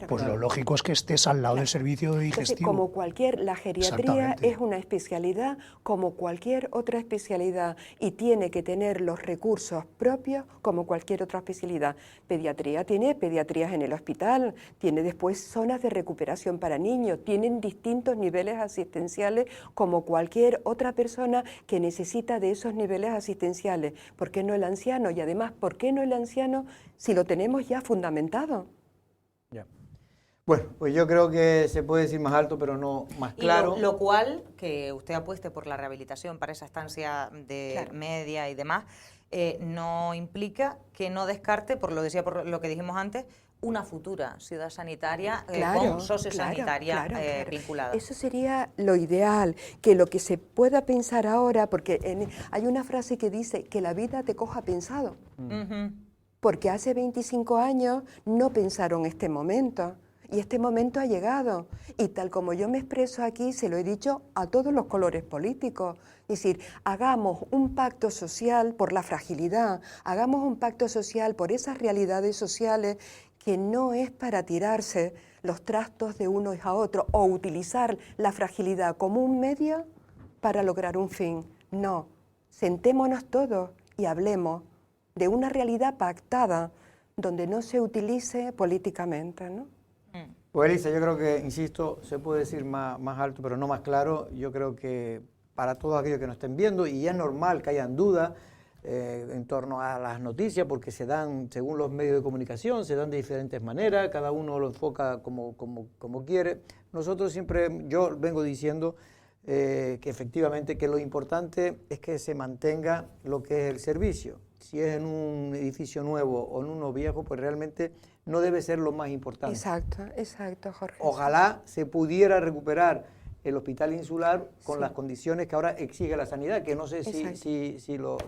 pues lo lógico es que estés al lado del servicio de digestivo. Entonces, la geriatría es una especialidad como cualquier otra especialidad y tiene que tener los recursos propios como cualquier otra especialidad. Pediatría tiene pediatrías en el hospital, tiene después zonas de recuperación para niños, tienen distintos niveles asistenciales como cualquier otra persona que necesita de esos niveles asistenciales. ¿Por qué no el anciano? Y además, ¿por qué no el anciano si lo tenemos ya fundamentado? Ya. Bueno, pues yo creo que se puede decir más alto, pero no más claro. Y lo cual, que usted apueste por la rehabilitación para esa estancia de media y demás, no implica que no descarte, por lo que dijimos antes, una futura ciudad sanitaria con sociosanitaria vinculada. Eso sería lo ideal, que lo que se pueda pensar ahora, porque hay una frase que dice que la vida te coja pensado. Porque hace 25 años no pensaron este momento, y este momento ha llegado. Y tal como yo me expreso aquí, se lo he dicho a todos los colores políticos. Es decir, hagamos un pacto social por la fragilidad, hagamos un pacto social por esas realidades sociales que no es para tirarse los trastos de unos a otros o utilizar la fragilidad como un medio para lograr un fin. No, sentémonos todos y hablemos de una realidad pactada donde no se utilice políticamente, ¿no? Pues Elisa, yo creo que, insisto, se puede decir más alto, pero no más claro. Yo creo que para todos aquellos que nos estén viendo, y ya es normal que hayan dudas en torno a las noticias, porque se dan, según los medios de comunicación, se dan de diferentes maneras, cada uno lo enfoca como quiere. Nosotros siempre, yo vengo diciendo que efectivamente que lo importante es que se mantenga lo que es el servicio. Si es en un edificio nuevo o en uno viejo, pues realmente no debe ser lo más importante. Exacto, Jorge. Ojalá se pudiera recuperar el hospital insular con las condiciones que ahora exige la sanidad, que no sé si lo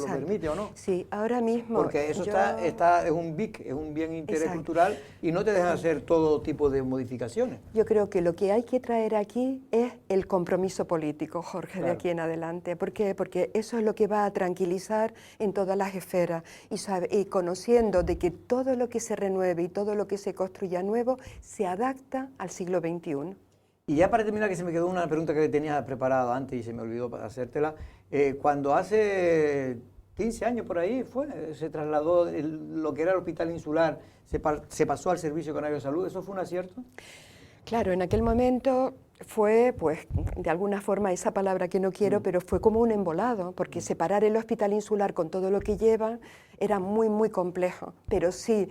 permite o no. Sí, ahora mismo. Porque eso es un BIC, es un bien interés cultural y no te deja hacer todo tipo de modificaciones. Yo creo que lo que hay que traer aquí es el compromiso político, Jorge, de aquí en adelante. ¿Por qué? Porque eso es lo que va a tranquilizar en todas las esferas y conociendo de que todo lo que se renueve y todo lo que se construya nuevo se adapta al siglo XXI. Y ya para terminar, que se me quedó una pregunta que tenía preparada antes y se me olvidó hacértela. Cuando hace 15 años por ahí se trasladó lo que era el hospital insular, se pasó al Servicio Canario de Salud, ¿eso fue un acierto? Claro, en aquel momento fue, pues, de alguna forma, esa palabra que no quiero, pero fue como un embolado, porque separar el Hospital Insular con todo lo que lleva era muy, muy complejo. Pero sí,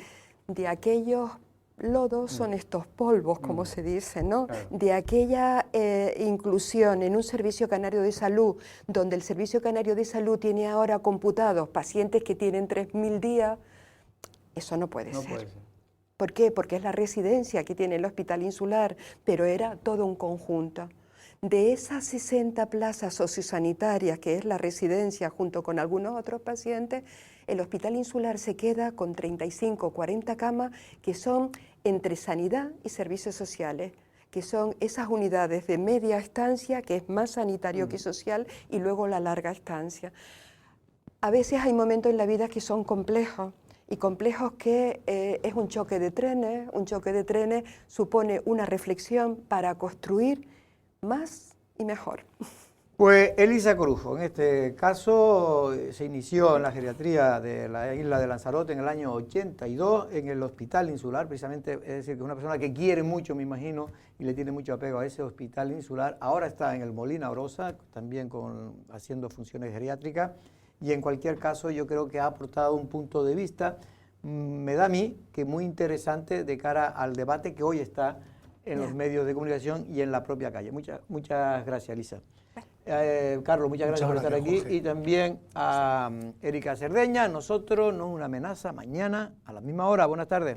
de aquellos lodos son estos polvos, como se dice, ¿no? Claro. De aquella inclusión en un servicio canario de salud, donde el Servicio Canario de Salud tiene ahora computados pacientes que tienen 3.000 días, eso no puede ser. puede ser. ¿Por qué? Porque es la residencia que tiene el Hospital Insular, pero era todo un conjunto. De esas 60 plazas sociosanitarias, que es la residencia junto con algunos otros pacientes, el Hospital Insular se queda con 35 o 40 camas que son entre sanidad y servicios sociales, que son esas unidades de media estancia, que es más sanitario que social, y luego la larga estancia. A veces hay momentos en la vida que son complejos, y complejos que es un choque de trenes supone una reflexión para construir más y mejor. Pues Elisa Corujo, en este caso se inició en la geriatría de la isla de Lanzarote en el año 82 en el Hospital Insular, precisamente, es decir, que es una persona que quiere mucho, me imagino, y le tiene mucho apego a ese Hospital Insular. Ahora está en el Molina Orosa, también haciendo funciones geriátricas, y en cualquier caso yo creo que ha aportado un punto de vista, me da a mí, que muy interesante de cara al debate que hoy está en los medios de comunicación y en la propia calle. Muchas gracias, Elisa. Carlos, muchas gracias por estar aquí, Jorge. Y también a Erika Cerdeña. Nosotros, no es una amenaza, mañana a la misma hora. Buenas tardes.